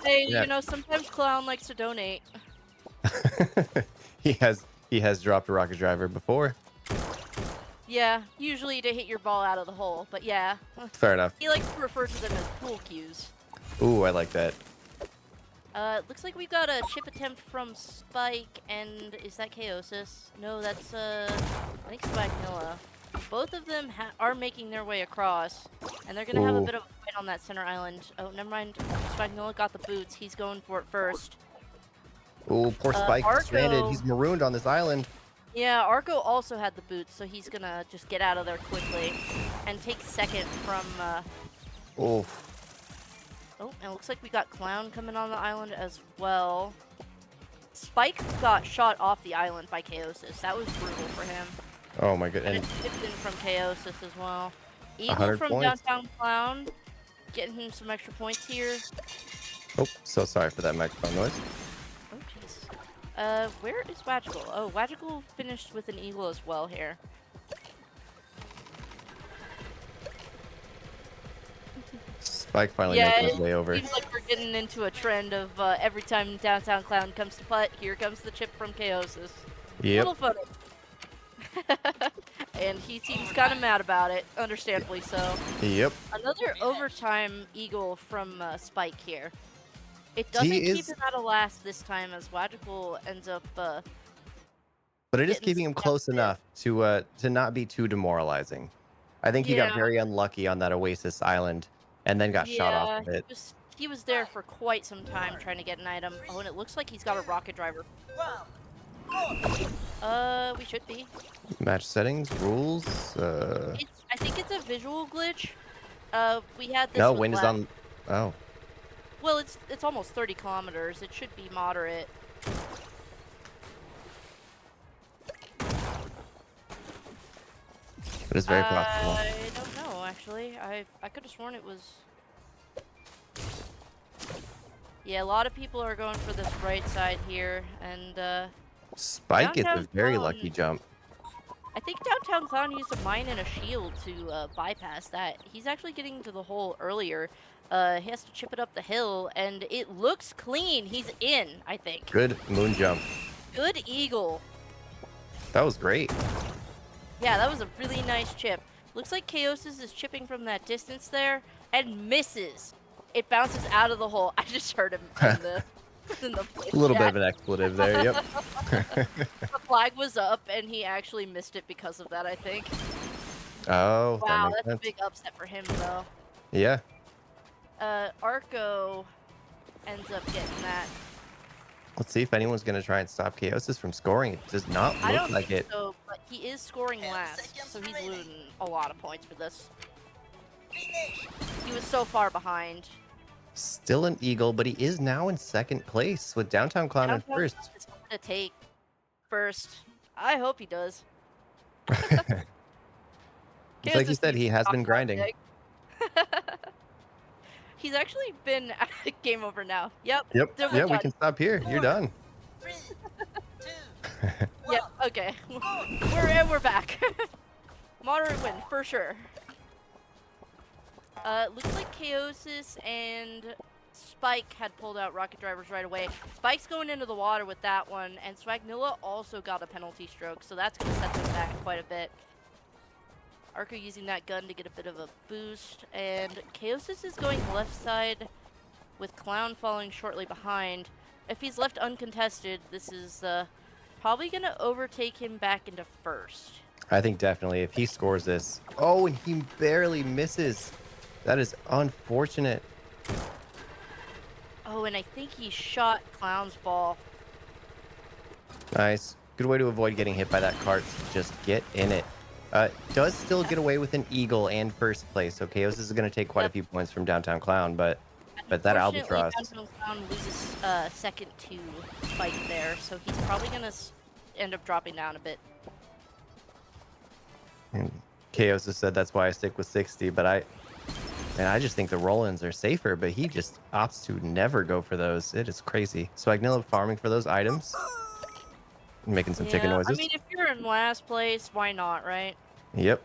Hey, Yeah. sometimes Clown likes to donate. he has dropped a rocket driver before. Yeah, usually to hit your ball out of the hole, but yeah. Fair enough. He likes to refer to them as pool cues. Ooh, I like that. Looks like we got a chip attempt from Spike, and is that Chaosis? No, that's, I think Spagnola. Both of them are making their way across, and they're gonna have a Ooh. bit of a fight on that center island. Oh, never mind. Spagnola got the boots. He's going for it first. Ooh, poor Spike. He's stranded. Arco. He's marooned on this island. Yeah, Arco also had the boots, so he's gonna just get out of there quickly and take second from, Ooh. Oh, and it looks like we got Clown coming on the island as well. Spike got shot off the island by Chaosis. That was brutal for him. Oh my And goodness. it's Tipton from Chaosis as well. Eagle 100 from points. Downtown Clown, getting him some extra points here. Oh, so sorry for that microphone noise. Oh, jeez. Where is Wagical? Oh, Wagical finished with an Eagle as well here. Spike finally Yeah, making his way over. it seems like we're getting into a trend of every time Downtown Clown comes to putt, here comes the chip from Chaosis. Yep. Little funny. And he seems kind of mad about it, understandably so. Yep. Another overtime Eagle from Spike here. It doesn't keep him out of last this time, as Wagical ends up. But it is getting keeping him stuck close there. enough to not be too demoralizing. I think he got Yeah. very unlucky on that Oasis island and then got shot off of it. He was there for quite some time trying to get an item. Oh, and it looks like he's got a rocket driver. We should be. Match settings, rules. I think it's a visual glitch. We had this. No, with wind is last- on. Oh, Well, it's almost 30 kilometers. It should be moderate. it is very possible. I don't know, actually. I could have sworn it was. Yeah, a lot of people are going for this right side here, and Spike gets a Downtown very Clown- lucky jump. I think Downtown Clown used a mine and a shield to bypass that. He's actually getting to the hole earlier. He has to chip it up the hill, and it looks clean. He's in, I think. Good moon jump. Good eagle. That was great. Yeah, that was a really nice chip. Looks like Chaosis is chipping from that distance there and misses. It bounces out of the hole. I just heard him in the A little bit chat. of an expletive there. Yep. The flag was up, and he actually missed it because of that, I think. Oh, Wow, that makes that's a sense. big upset for him, though. Yeah. Arco ends up getting that. Let's see if anyone's gonna try and stop Chaosis from scoring. It does not I look don't like think it. so, but he is scoring last, so he's losing a lot of points for this. He was so far behind. Still an eagle, but he is now in second place with Downtown Clown in Downtown first. Clown is going to take first. I hope he does. It's like you Kansas said, needs he to has stop been grinding. Winnipeg. He's actually been game over now. Yep. Yep. Then we're Yeah, we done. can stop here. You're done. 3, 2, Yep. Okay. We're back. Moderate win for sure. Looks like Chaosis and Spike had pulled out rocket drivers right away. Spike's going into the water with that one, and Swagnilla also got a penalty stroke, so that's going to set them back quite a bit. Arco using that gun to get a bit of a boost, and Chaosis is going left side with Clown following shortly behind. If he's left uncontested, this is probably going to overtake him back into first. I think definitely if he scores this. Oh, and he barely misses. That is unfortunate. Oh, and I think he shot Clown's ball. Nice. Good way to avoid getting hit by that cart. Just get in it. Does still get away with an eagle and first place. So Chaos is going to take quite a few points from Downtown Clown, but that Unfortunately, albatross. Downtown Clown loses second to Spike there, so he's probably going to end up dropping down a bit. Chaos has said that's why I stick with 60, but I just think the roll-ins are safer, but he just opts to never go for those. It is crazy. So Agnilla farming for those items. Making some chicken noises. I mean, if you're in last place, why not, right? Yep.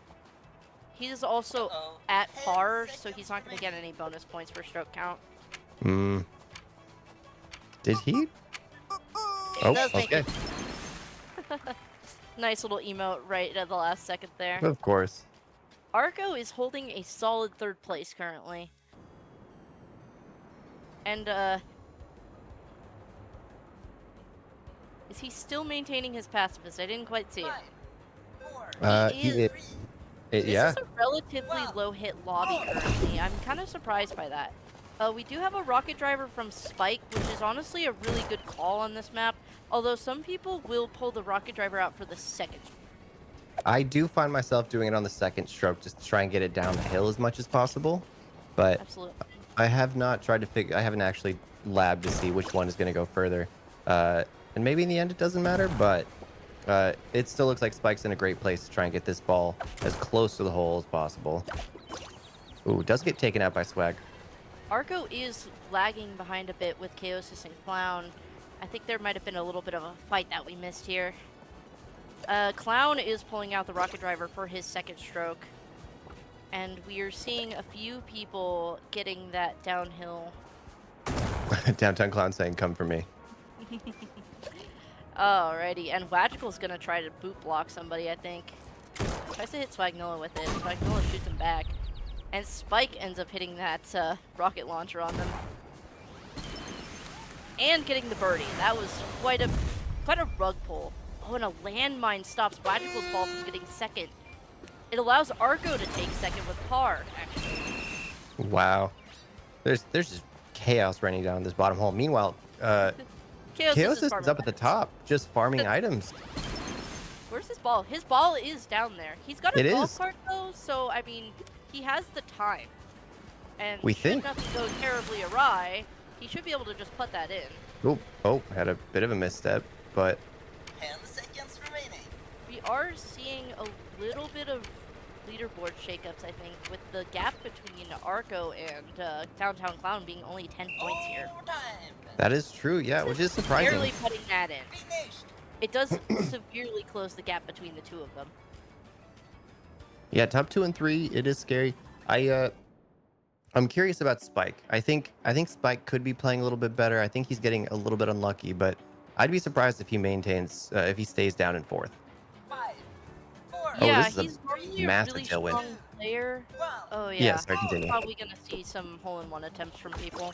He's also Uh-oh. at 10 par, so seconds he's not going to get any bonus points for stroke count. Hmm. Did he? He Oh, does make okay. it. Nice little emote right at the last second there. Of course. Arco is holding a solid 3rd place currently. And, is he still maintaining his pacifist? I didn't quite see it. 5, 4, He He is. is. 3, This 2, Yeah. is a relatively Wow. low hit lobby currently. I'm kind of surprised by that. We do have a rocket driver from Spike, which is honestly a really good call on this map. Although some people will pull the rocket driver out for the 2nd. I do find myself doing it on the 2nd stroke just to try and get it down the hill as much as possible. But Absolutely. I have not tried to figure. I haven't actually labbed to see which one is going to go further. And maybe in the end it doesn't matter, but it still looks like Spike's in a great place to try and get this ball as close to the hole as possible. Ooh, does get taken out by Swag. Arco is lagging behind a bit with Chaosis and Clown. I think there might have been a little bit of a fight that we missed here. Clown is pulling out the rocket driver for his 2nd stroke. And we are seeing a few people getting that downhill. Downtown Clown saying, "Come for me." Alrighty, and Wagical's gonna try to boot block somebody, I think. Tries to hit Swagnola with it. Swagnola shoots him back. And Spike ends up hitting that rocket launcher on them. And getting the birdie. That was quite a rug pull. Oh, and a landmine stops Wagical's ball from getting 2nd. It allows Arco to take 2nd with par, actually. Wow. There's just chaos running down this bottom hole. Meanwhile, Chaos is farming up at the items. top, just farming items. Where's his ball? His ball is down there. He's got a It golf is. cart though, so I mean, he has the time. And We should think. nothing go terribly awry, he should be able to just put that in. Oh, had a bit of a misstep, but 10 seconds remaining. We are seeing a little bit of leaderboard shakeups, I think, with the gap between Arco and Downtown Clown being only 10 points here. Overtime. that is true. Yeah, which is surprising. Barely putting that in. Finished. It does severely close the gap between the two of them. Yeah, top 2 and 3, it is scary. I'm curious about Spike. I think Spike could be playing a little bit better. I think he's getting a little bit unlucky, but I'd be surprised if he maintains if he stays down in 4th. 5, 4, Oh, Yeah, this is a he's normally a massive really tailwind. strong player. 1. Oh yeah. Yeah, sorry, continue. Probably gonna see some hole-in-one attempts from people.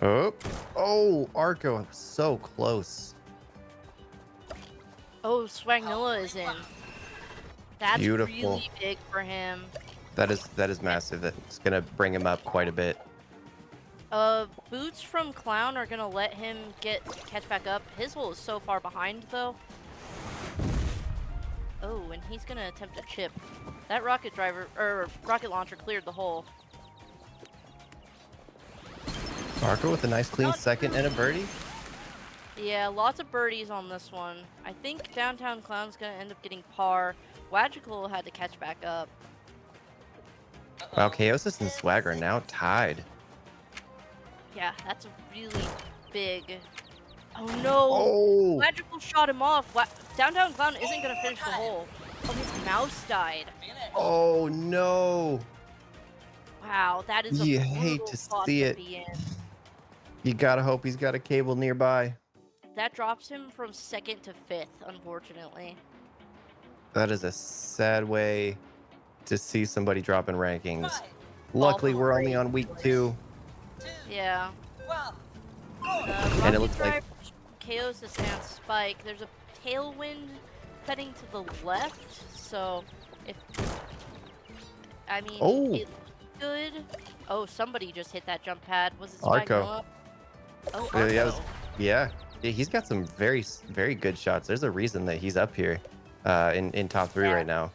Oh, Arco, so close. Oh, Swagnola is in. That's Beautiful. really big for him. That is massive. That's gonna bring him up quite a bit. Boots from Clown are gonna let him catch back up. His hole is so far behind though. Oh, and he's gonna attempt a chip. That rocket launcher cleared the hole. Arco with a nice clean 2nd and a birdie. Yeah, lots of birdies on this one. I think Downtown Clown's gonna end up getting par. Wagical had to catch back up. Wow, Chaosis and Swag are now tied. Yeah, that's a really big. Oh no! Oh, Wagical shot him off. Downtown Clown isn't gonna finish the hole. Oh, his mouse died. Finish. oh no. Wow, that is a You hate brutal to spot see to it. be in. You gotta hope he's got a cable nearby. That drops him from 2nd to 5th, unfortunately. That is a sad way to see somebody drop in rankings. 5, Luckily, Awful. we're only on week 2. 2, Yeah. 1. Go. And it Rocket looks like- Drive, Chaosis and Spike. There's a tailwind heading to the left, so if I mean Oh. it looks good. Oh, somebody just hit that jump pad. Was it Arco. Spagnola? Oh, Yeah, yeah, it was- Arco. Yeah, he's got some very good shots. There's a reason that he's up here in top 3 Yeah. right now.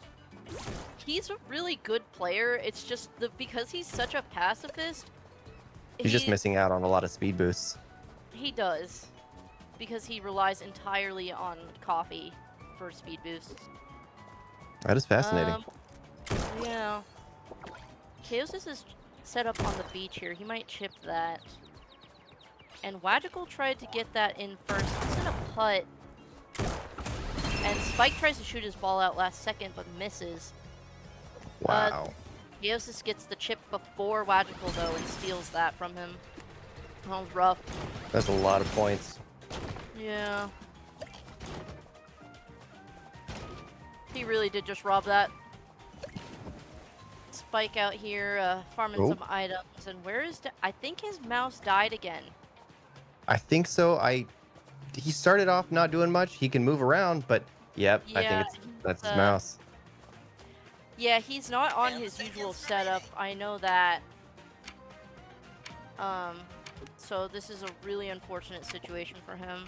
He's a really good player. It's just because he's such a pacifist. He's just missing out on a lot of speed boosts. He does, because he relies entirely on coffee for speed boosts. That is fascinating. Yeah. Chaosis is set up on the beach here. He might chip that. And Wagical tried to get that in first. He's gonna putt. And Spike tries to shoot his ball out last second, but misses. Wow. Theosis gets the chip before Logical, though, and steals that from him. That was rough. That's a lot of points. Yeah. He really did just rob that. Spike out here, farming Oh. some items. And where is... I think his mouse died again. I think so. He started off not doing much. He can move around, but yep, I think Yeah, that's he's, his mouse. yeah, he's not on 10 his usual seconds setup. remaining. I know that. So this is a really unfortunate situation for him.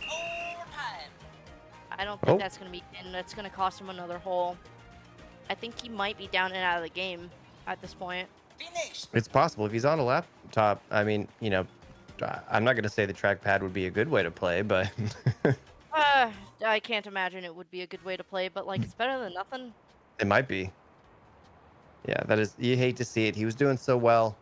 Overtime. I don't think Oh. that's gonna be in. That's gonna cost him another hole. I think he might be down and out of the game at this point. Finished. It's possible if he's on a laptop. I mean, I'm not going to say the trackpad would be a good way to play, but I can't imagine it would be a good way to play, but like it's better than nothing. it might be. Yeah, that is. You hate to see it. He was doing so well.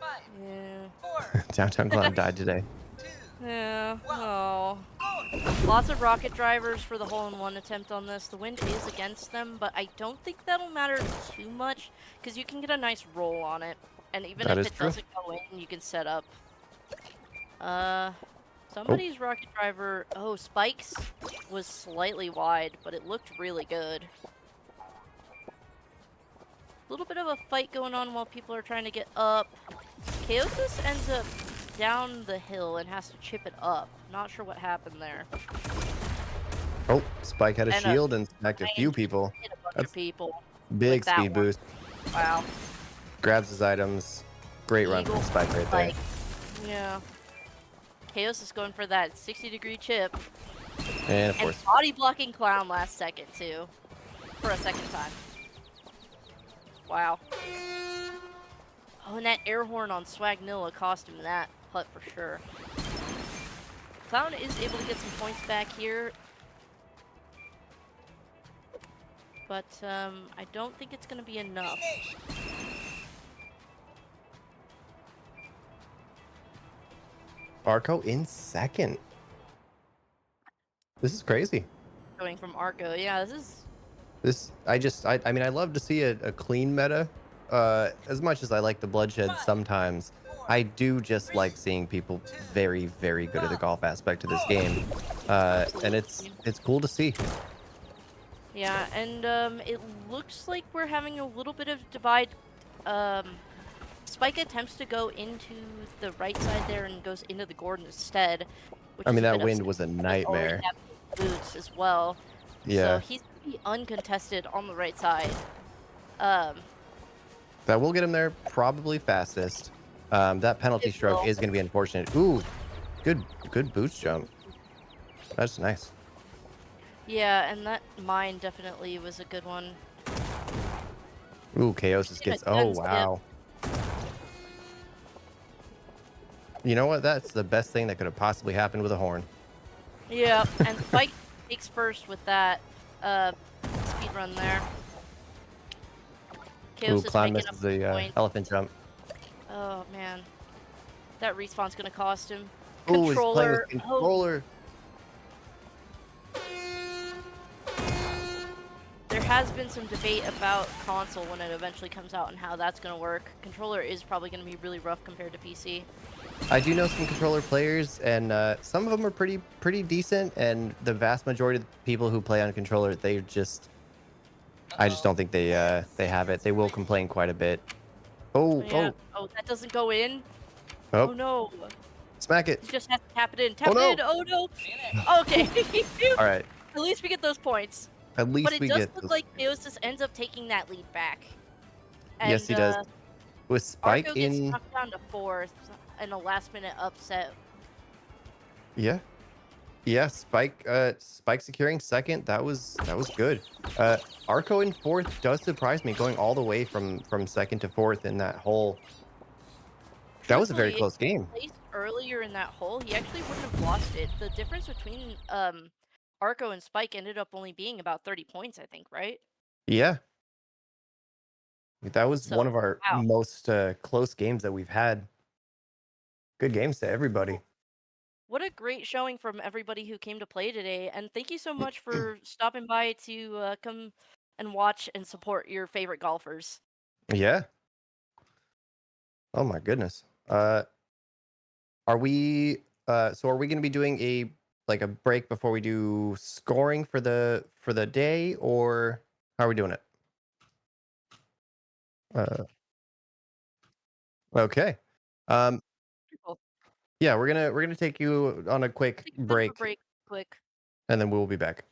5, Yeah. 4, Downtown Clown died today. 2, Yeah. Well. Oh. go. Lots of rocket drivers for the hole-in-one attempt on this. The wind is against them, but I don't think that'll matter too much because you can get a nice roll on it. And even That if is it true. doesn't go in, you can set up. Somebody's rocket driver. Oh, Spike's was slightly wide, but it looked really good. A little bit of a fight going on while people are trying to get up. Chaosis ends up down the hill and has to chip it up. Not sure what happened there. Oh, Spike had a And shield and smacked a few people. Hit a bunch That's of people. big with that speed one. boost. Wow. Grabs his items. Great run from Eagle Spike right there. Spike. Yeah. Chaos is going for that 60-degree chip. And of And course, body blocking Clown last second, too. For a second time. Wow. Oh, and that air horn on Swagnilla cost him that putt for sure. Clown is able to get some points back here. But, I don't think it's going to be enough. Finished. Arco in second. This is crazy. Going from Arco. Yeah, this is... I mean, I love to see a clean meta. As much as I like the bloodshed sometimes, 4, I do just like seeing people very, very good at the golf aspect of this game. And it's cool to see. Yeah, and it looks like we're having a little bit of divide. Spike attempts to go into the right side there and goes into the Gordon instead. Which I mean, is a that bit wind upsetting was a because they already nightmare. have boots as well. Yeah, So he's gonna be uncontested on the right side. that will get him there probably fastest. That penalty It stroke will. is going to be unfortunate. Ooh, good boost jump. That's nice. Yeah, and that mine definitely was a good one. Ooh, Chaosis Yeah, gets. Oh guns, yeah. wow. You know what? That's the best thing that could have possibly happened with a horn. Yeah, and Spike takes first with that speed run there. Ooh, Chaos is Clown making up misses the points. elephant jump. Oh man, that respawn's gonna cost him. Ooh, he's playing with Oh, controller. there has been some debate about console when it eventually comes out and how that's gonna work. Controller is probably gonna be really rough compared to PC. I do know some controller players, and some of them are pretty decent. And the vast majority of the people who play on controller, I just don't think they have it. They will complain quite a bit. Oh, Yeah. Oh, that doesn't go in. oh, Oh no. smack it. He just has to tap it in. Tap Oh, it no. in. Oh no. Finish. Okay. All right, At least we get those points. at least But it we does get look those. like Theosis ends up taking that lead back. And, Yes, he does. With Spike Arco gets in, knocked down to 4th in a last-minute upset. yeah, Spike securing second. That was good. Arco in fourth does surprise me, going all the way from second to fourth in that hole. That was a very Truthfully, close game. if he placed earlier in that hole, he actually wouldn't have lost it. The difference between Arco and Spike ended up only being about 30 points, I think, right? Yeah, that was one So, of our wow. most close games that we've had. Good games to everybody. What a great showing from everybody who came to play today, and thank you so much for stopping by to come and watch and support your favorite golfers. Yeah. Oh my goodness. Are we so are we going to be doing a like a break before we do scoring for the day, or how are we doing it? Uh, okay. Um, Cool. yeah, we're gonna take you on a quick Take a bit of a break, break, quick. and then we'll be back.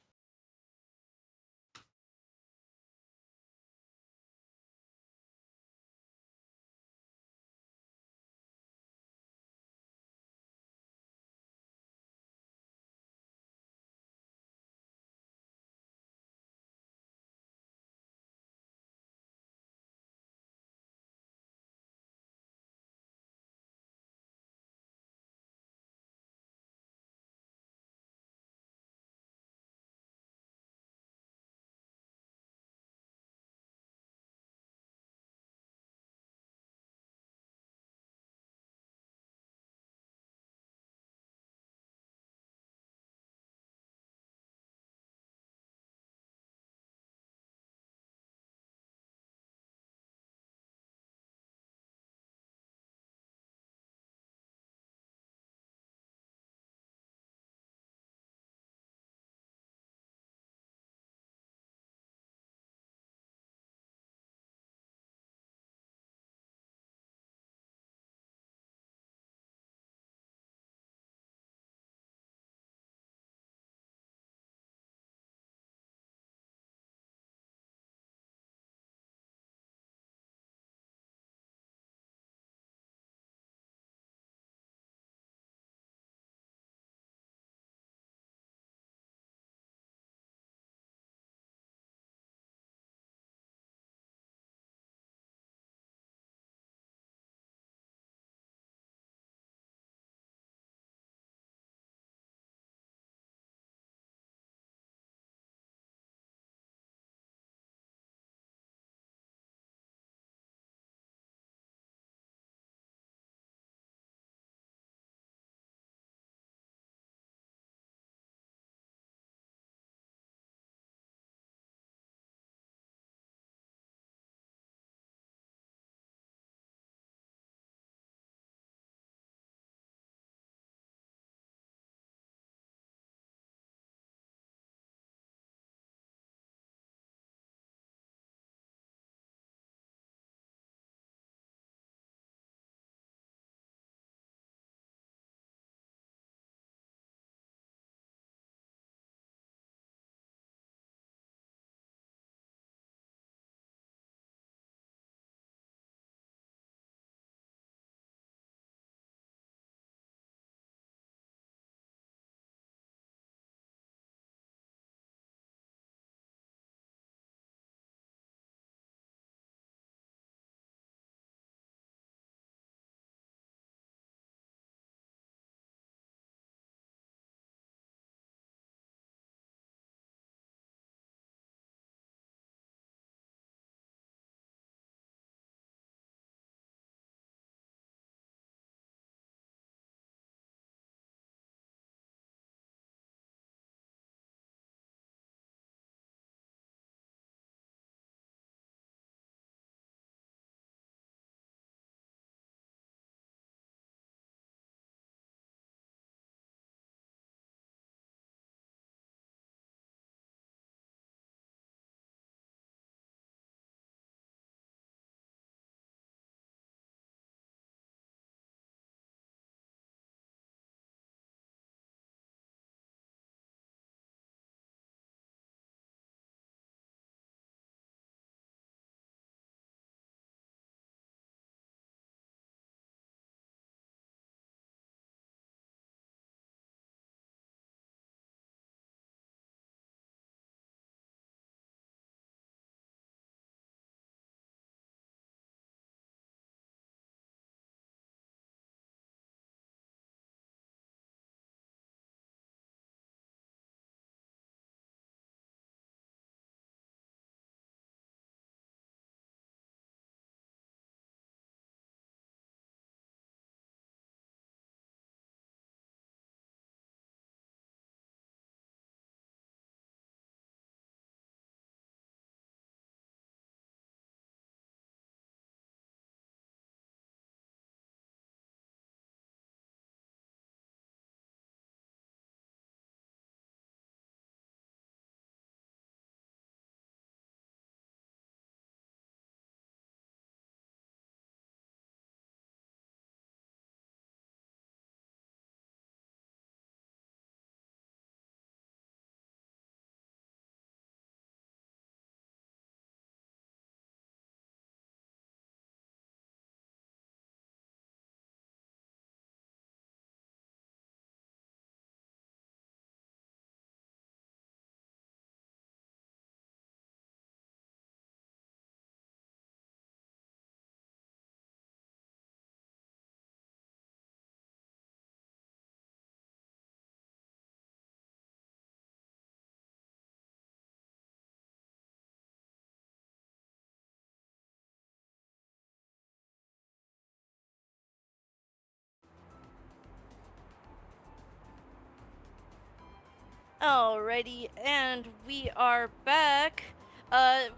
Alrighty, and we are back.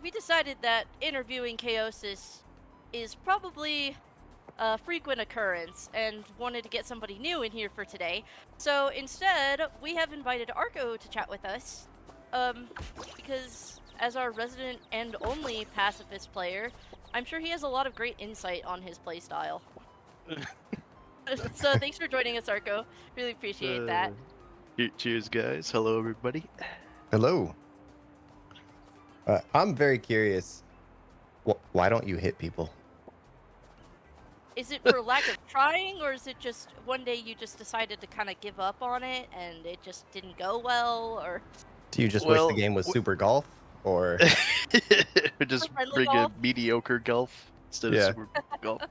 We decided that interviewing Chaosis is probably a frequent occurrence and wanted to get somebody new in here for today. So instead, we have invited Arco to chat with us. Um, because as our resident and only pacifist player, I'm sure he has a lot of great insight on his playstyle. So thanks for joining us, Arco. Really appreciate that. Cheers, guys. Hello, everybody. Hello. I'm very curious. Why don't you hit people? Is it for lack of trying, or is it just one day you just decided to kind of give up on it and it just didn't go well, or Do you just wish the Well, game was Super Golf? Or just friendly bring golf? a mediocre golf instead of Yeah. super golf.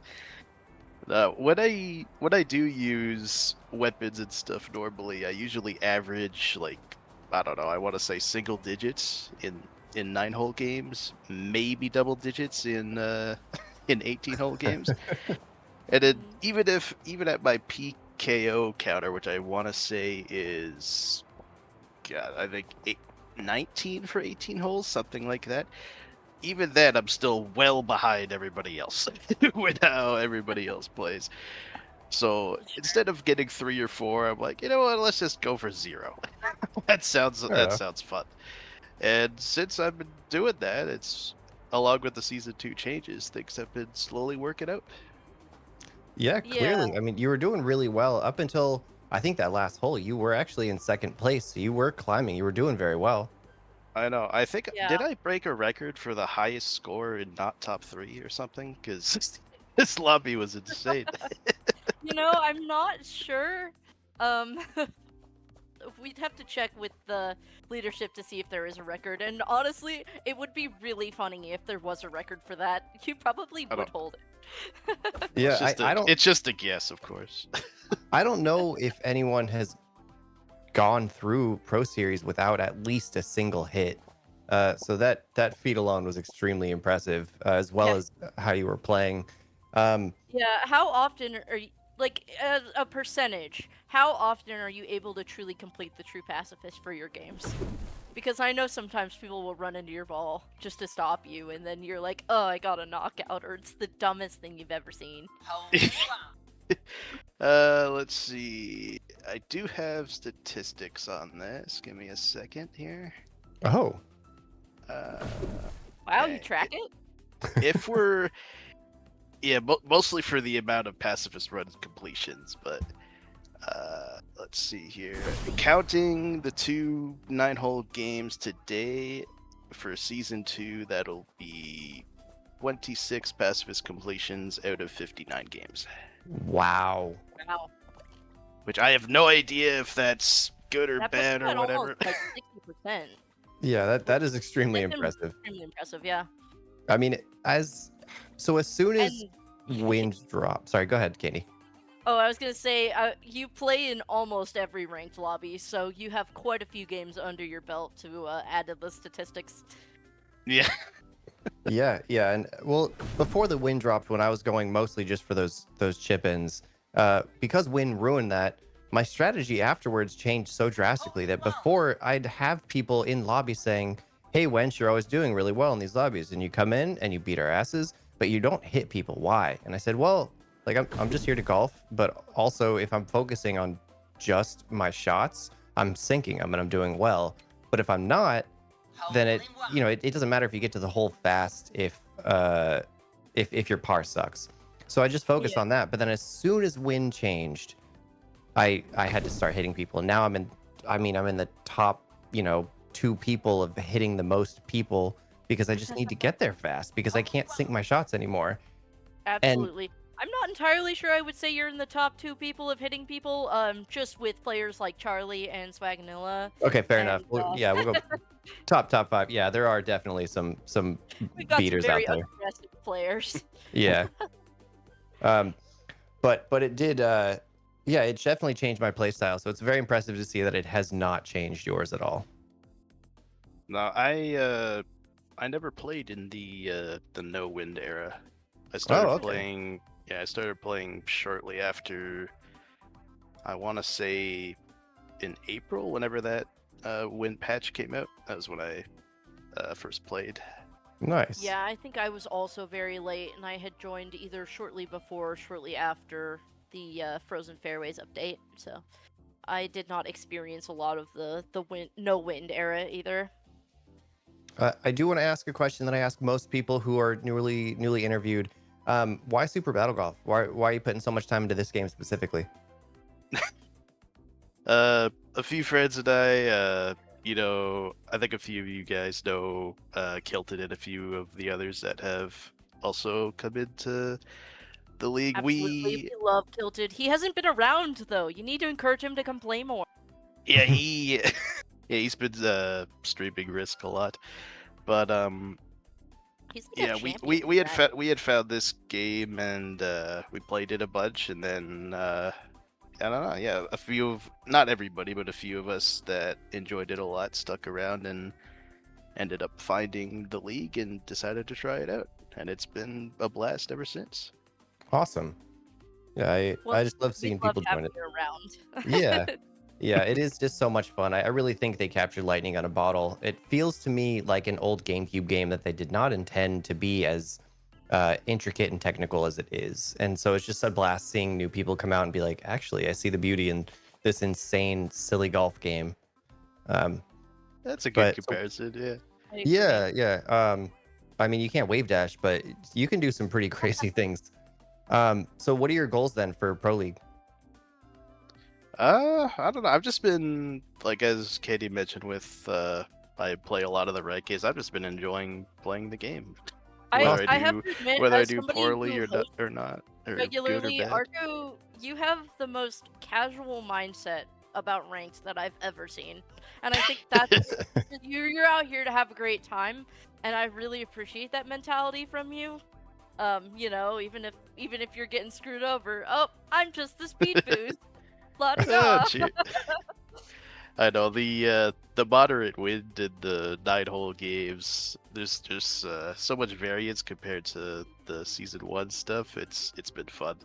When I do use weapons and stuff normally, I usually average like I don't know. I want to say single digits in 9-hole games, maybe double digits in in 18-hole games. And then even at my PKO counter, which I want to say is, God, I think 19 for 18 holes, something like that. Even then, I'm still well behind everybody else with how everybody else plays. So instead of getting 3 or 4, I'm like, you know what? Let's just go for 0. that Fair that enough. sounds fun. And since I've been doing that, it's along with the season 2 changes, things have been slowly working out. Yeah, Yeah, clearly. I mean, you were doing really well up until I think that last hole. You were actually in second place. So you were climbing. You were doing very well. I know. I think yeah. did I break a record for the highest score in not top 3 or something? Because this lobby was insane. I'm not sure. Um, we'd have to check with the leadership to see if there is a record. And honestly, it would be really funny if there was a record for that. You probably I would don't. hold it. Yeah, It's just a guess, of course. I don't know if anyone has gone through Pro Series without at least a single hit. So that feat alone was extremely impressive, as well Yeah. as how you were playing. Um, Yeah, how often are you, like, as a percentage, how often are you able to truly complete the true pacifist for your games? Because I know sometimes people will run into your ball just to stop you, and then you're like, oh, I got a knockout, or it's the dumbest thing you've ever seen. Let's see. I do have statistics on this. Give me a second here. oh, Uh, Wow, you okay. track it? If we're yeah, mostly for the amount of pacifist run completions, but let's see here. Counting the 2 9-hole games today for season 2, that'll be 26 pacifist completions out of 59 games. wow. Wow. Which I have no idea if that's good or That puts bad you or at whatever. almost, like, 60%. Yeah, that is extremely That's impressive. extremely impressive, yeah. I mean, as soon as And winds drop. Sorry, go ahead, Katie. oh, I was gonna say, you play in almost every ranked lobby, so you have quite a few games under your belt to add to the statistics. Yeah. Yeah, and well, before the wind dropped, when I was going mostly just for those chip-ins, because wind ruined that, my strategy afterwards changed so drastically that before I'd have people in lobby saying, "Hey, Wench, you're always doing really well in these lobbies, and you come in and you beat our asses, but you don't hit people. Why?" And I said, "Well, like I'm just here to golf, but also if I'm focusing on just my shots, I'm sinking them and I'm doing well. But if I'm not, then it doesn't matter if you get to the hole fast if your par sucks." So I just focused Yeah. on that. But then as soon as wind changed, I had to start hitting people. And now I'm in the top 2 people of hitting the most people because I just need to get there fast because I can't sink my shots anymore. And Absolutely. I'm not entirely sure I would say you're in the top 2 people of hitting people, just with players like Charlie and Swaganilla. okay, fair And enough. Yeah, we'll go top 5. Yeah, there are definitely some we've got some beaters very out there. aggressive players. Yeah. Um, but it did. Yeah, it definitely changed my play style. So it's very impressive to see that it has not changed yours at all. No, I never played in the no wind era. I started okay. playing. Yeah, I started playing shortly after. I want to say in April, whenever that when patch came out. That was when I first played. Nice. Yeah, I think I was also very late, and I had joined either shortly before or shortly after the Frozen Fairways update. So I did not experience a lot of the no wind era either. I do want to ask a question that I ask most people who are newly interviewed. Why Super Battle Golf? Why are you putting so much time into this game specifically? A few friends and I, I think a few of you guys know Kilted and a few of the others that have also come into the league. Absolutely, we love Tilted. He hasn't been around though. You need to encourage him to come play more. Yeah, he's been streaming Risk a lot, but He's like yeah, a we champion we for had that. we had found this game and we played it a bunch, and then I don't know, yeah, a few of, not everybody, but a few of us that enjoyed it a lot stuck around and ended up finding the league and decided to try it out, and it's been a blast ever since. Awesome. Yeah, Well, I just love we seeing love people join having it. you around. Yeah. Yeah, it is just so much fun. I really think they captured lightning on a bottle. It feels to me like an old GameCube game that they did not intend to be as intricate and technical as it is. And so it's just a blast seeing new people come out and be like, actually, I see the beauty in this insane, silly golf game. Um, That's a good but so, comparison, yeah. I agree. yeah. I mean, you can't wave dash, but you can do some pretty crazy things. So what are your goals then for Pro League? I don't know. I've just been, like, as Katie mentioned, with I play a lot of the ranked games. I've just been enjoying playing the game, whether I have do to admit, whether I as do somebody poorly who or hosts not, or good or regularly, bad. Arco, you have the most casual mindset about ranked that I've ever seen, and I think that's you're out here to have a great time, and I really appreciate that mentality from you. Even if you're getting screwed over, oh, I'm just the speed boost. La di Ah, da. gee. I know the moderate wind in the 9-hole games. There's just so much variance compared to the season 1 stuff. It's been fun.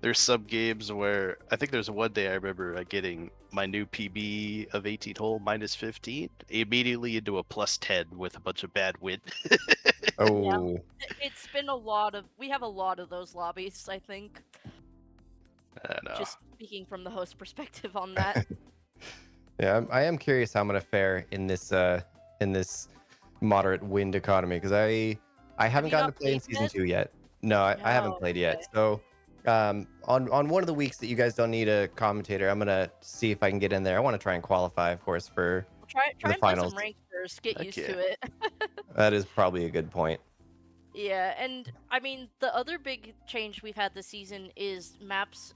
There's some games where I think there's one day I remember getting my new PB of 18 hole minus 15 immediately into a plus 10 with a bunch of bad wind. Oh, It's been a lot of. We have a lot of those lobbies, I think. I know. Just speaking from the host perspective on that. yeah. I am curious how I'm gonna fare in this moderate wind economy because I Have haven't you gotten to not play in played season yet? 2 yet. No, I haven't No. played Okay. yet. So on one of the weeks that you guys don't need a commentator, I'm gonna see if I can get in there. I want to try and qualify, of course, for Try the and play finals. some ranked first. Get Heck used yeah. to it. That is probably a good point. Yeah, and I mean the other big change we've had this season is maps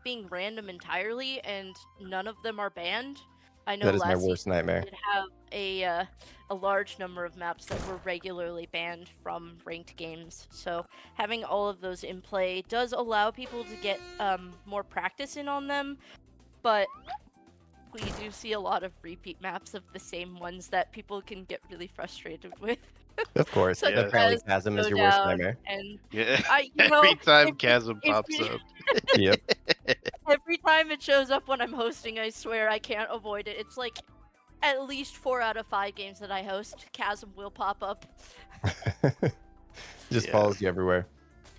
being random entirely, and none of them are banned. I know That is my last season worst nightmare. we did have a large number of maps that were regularly banned from ranked games. So having all of those in play does allow people to get more practice in on them, but we do see a lot of repeat maps of the same ones that people can get really frustrated with. Of course, Such Yeah. apparently as Chasm is your worst Showdown, nightmare. and Yeah. you know, Every time if- Chasm if pops you- up. Yep. every time it shows up when I'm hosting, I swear I can't avoid it. It's like at least 4 out of 5 games that I host, Chasm will pop up. Just Yeah. follows you everywhere.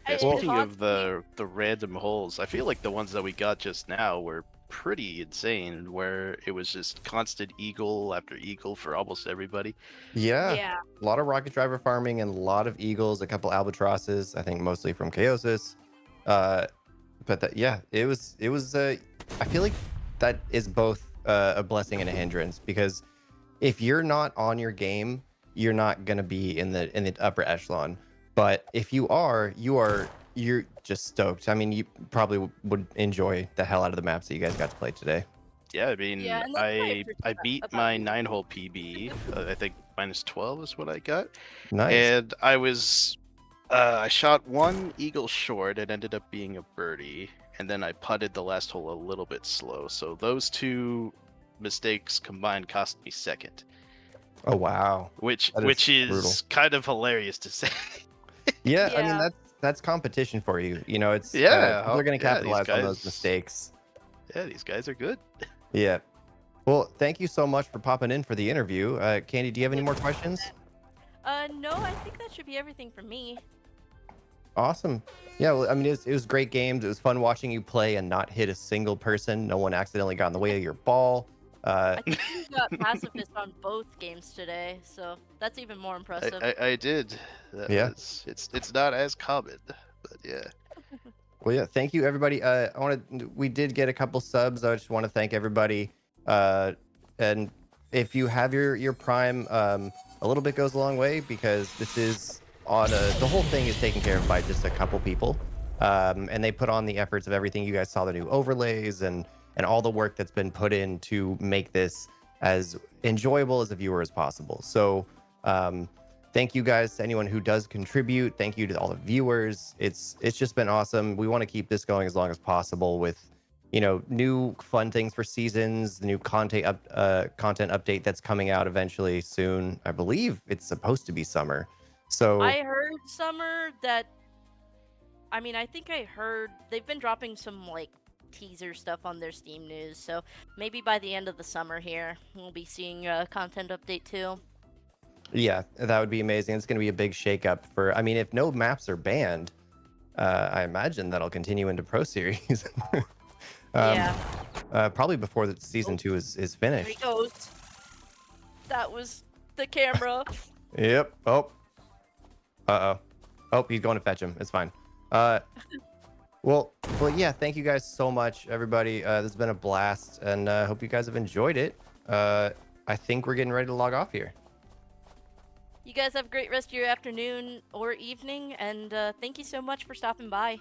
Yeah, It speaking of haunts me. the random holes, I feel like the ones that we got just now were pretty insane, where it was just constant eagle after eagle for almost everybody. Yeah. Yeah, A lot of rocket driver farming and a lot of eagles, a couple albatrosses, I think mostly from Chaosis. But yeah, it was I feel like that is both a blessing and a hindrance because if you're not on your game, you're not gonna be in the upper echelon. But if you're just stoked. I mean, you probably would enjoy the hell out of the maps that you guys got to play today. Yeah, I mean, Yeah, and that's what I I appreciate beat about my you. 9-hole PB. I think minus 12 is what I got, Nice. and I shot one eagle short. It ended up being a birdie, and then I putted the last hole a little bit slow. So those two mistakes combined cost me second, Oh wow. which That which is is brutal. kind of hilarious to say. Yeah, I mean Yeah. that's competition for you. You know, it's Yeah, people are gonna yeah, these capitalize on those guys- mistakes. Yeah, these guys are good. Yeah. Well, thank you so much for popping in for the interview. Candy, do you have any Yep. more questions? No, I think that should be everything for me. Awesome. Yeah, well, I mean, it was great games. It was fun watching you play and not hit a single person. No one accidentally got in the way of your ball. I think you got pacifist on both games today, so that's even more impressive. I did. That Yeah. was it's not as common, but yeah. Well, yeah. Thank you, everybody. We did get a couple subs. I just want to thank everybody. And if you have your Prime, a little bit goes a long way because this is the whole thing is taken care of by just a couple people. And they put on the efforts of everything. You guys saw the new overlays and all the work that's been put in to make this as enjoyable as a viewer as possible. So, thank you guys to anyone who does contribute. Thank you to all the viewers. It's just been awesome. We want to keep this going as long as possible with, new fun things for seasons, the new content update that's coming out eventually soon. I believe it's supposed to be summer. So I heard summer that. I mean, I think I heard they've been dropping some like teaser stuff on their Steam news, so maybe by the end of the summer here, we'll be seeing a content update too. yeah, that would be amazing. It's going to be a big shakeup I mean, if no maps are banned, I imagine that'll continue into Pro Series. Yeah. Probably before the season Oh, 2 is there he finished. goes. That was the camera. Yep. Oh. Uh-oh. Oh, he's going to fetch him. It's fine. Uh, well, yeah. Thank you guys so much, everybody. This has been a blast, and hope you guys have enjoyed it. I think we're getting ready to log off here. You guys have a great rest of your afternoon or evening, and thank you so much for stopping by.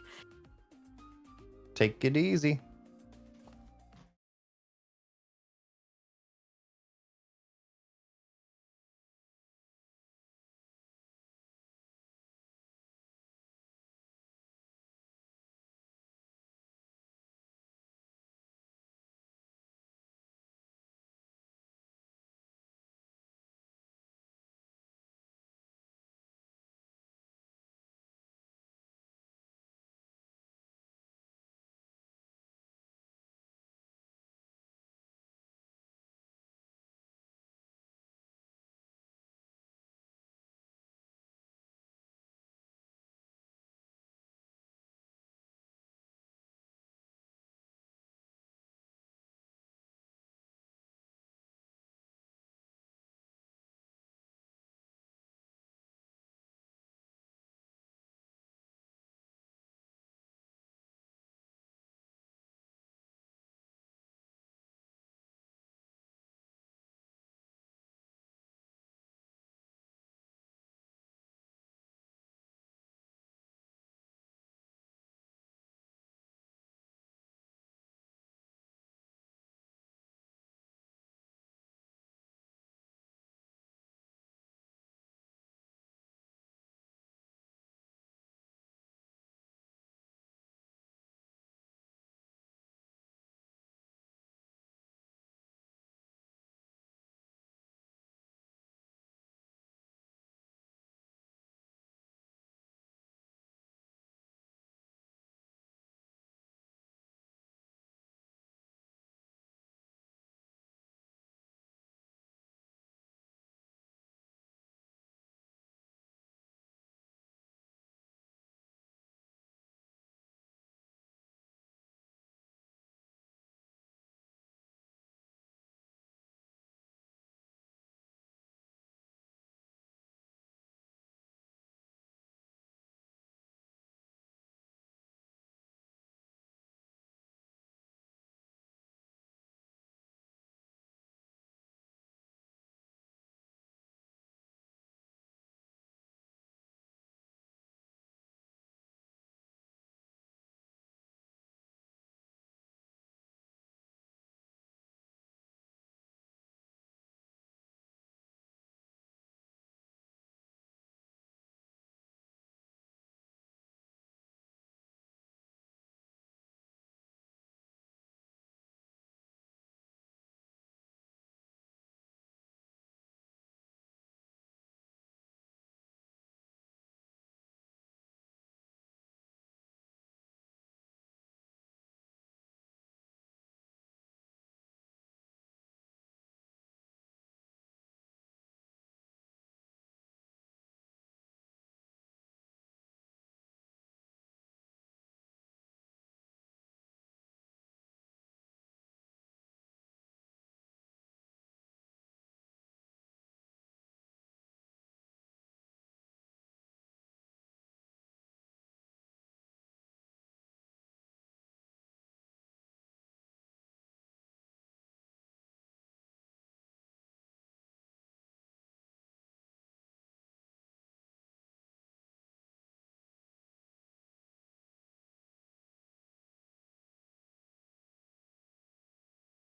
Take it easy.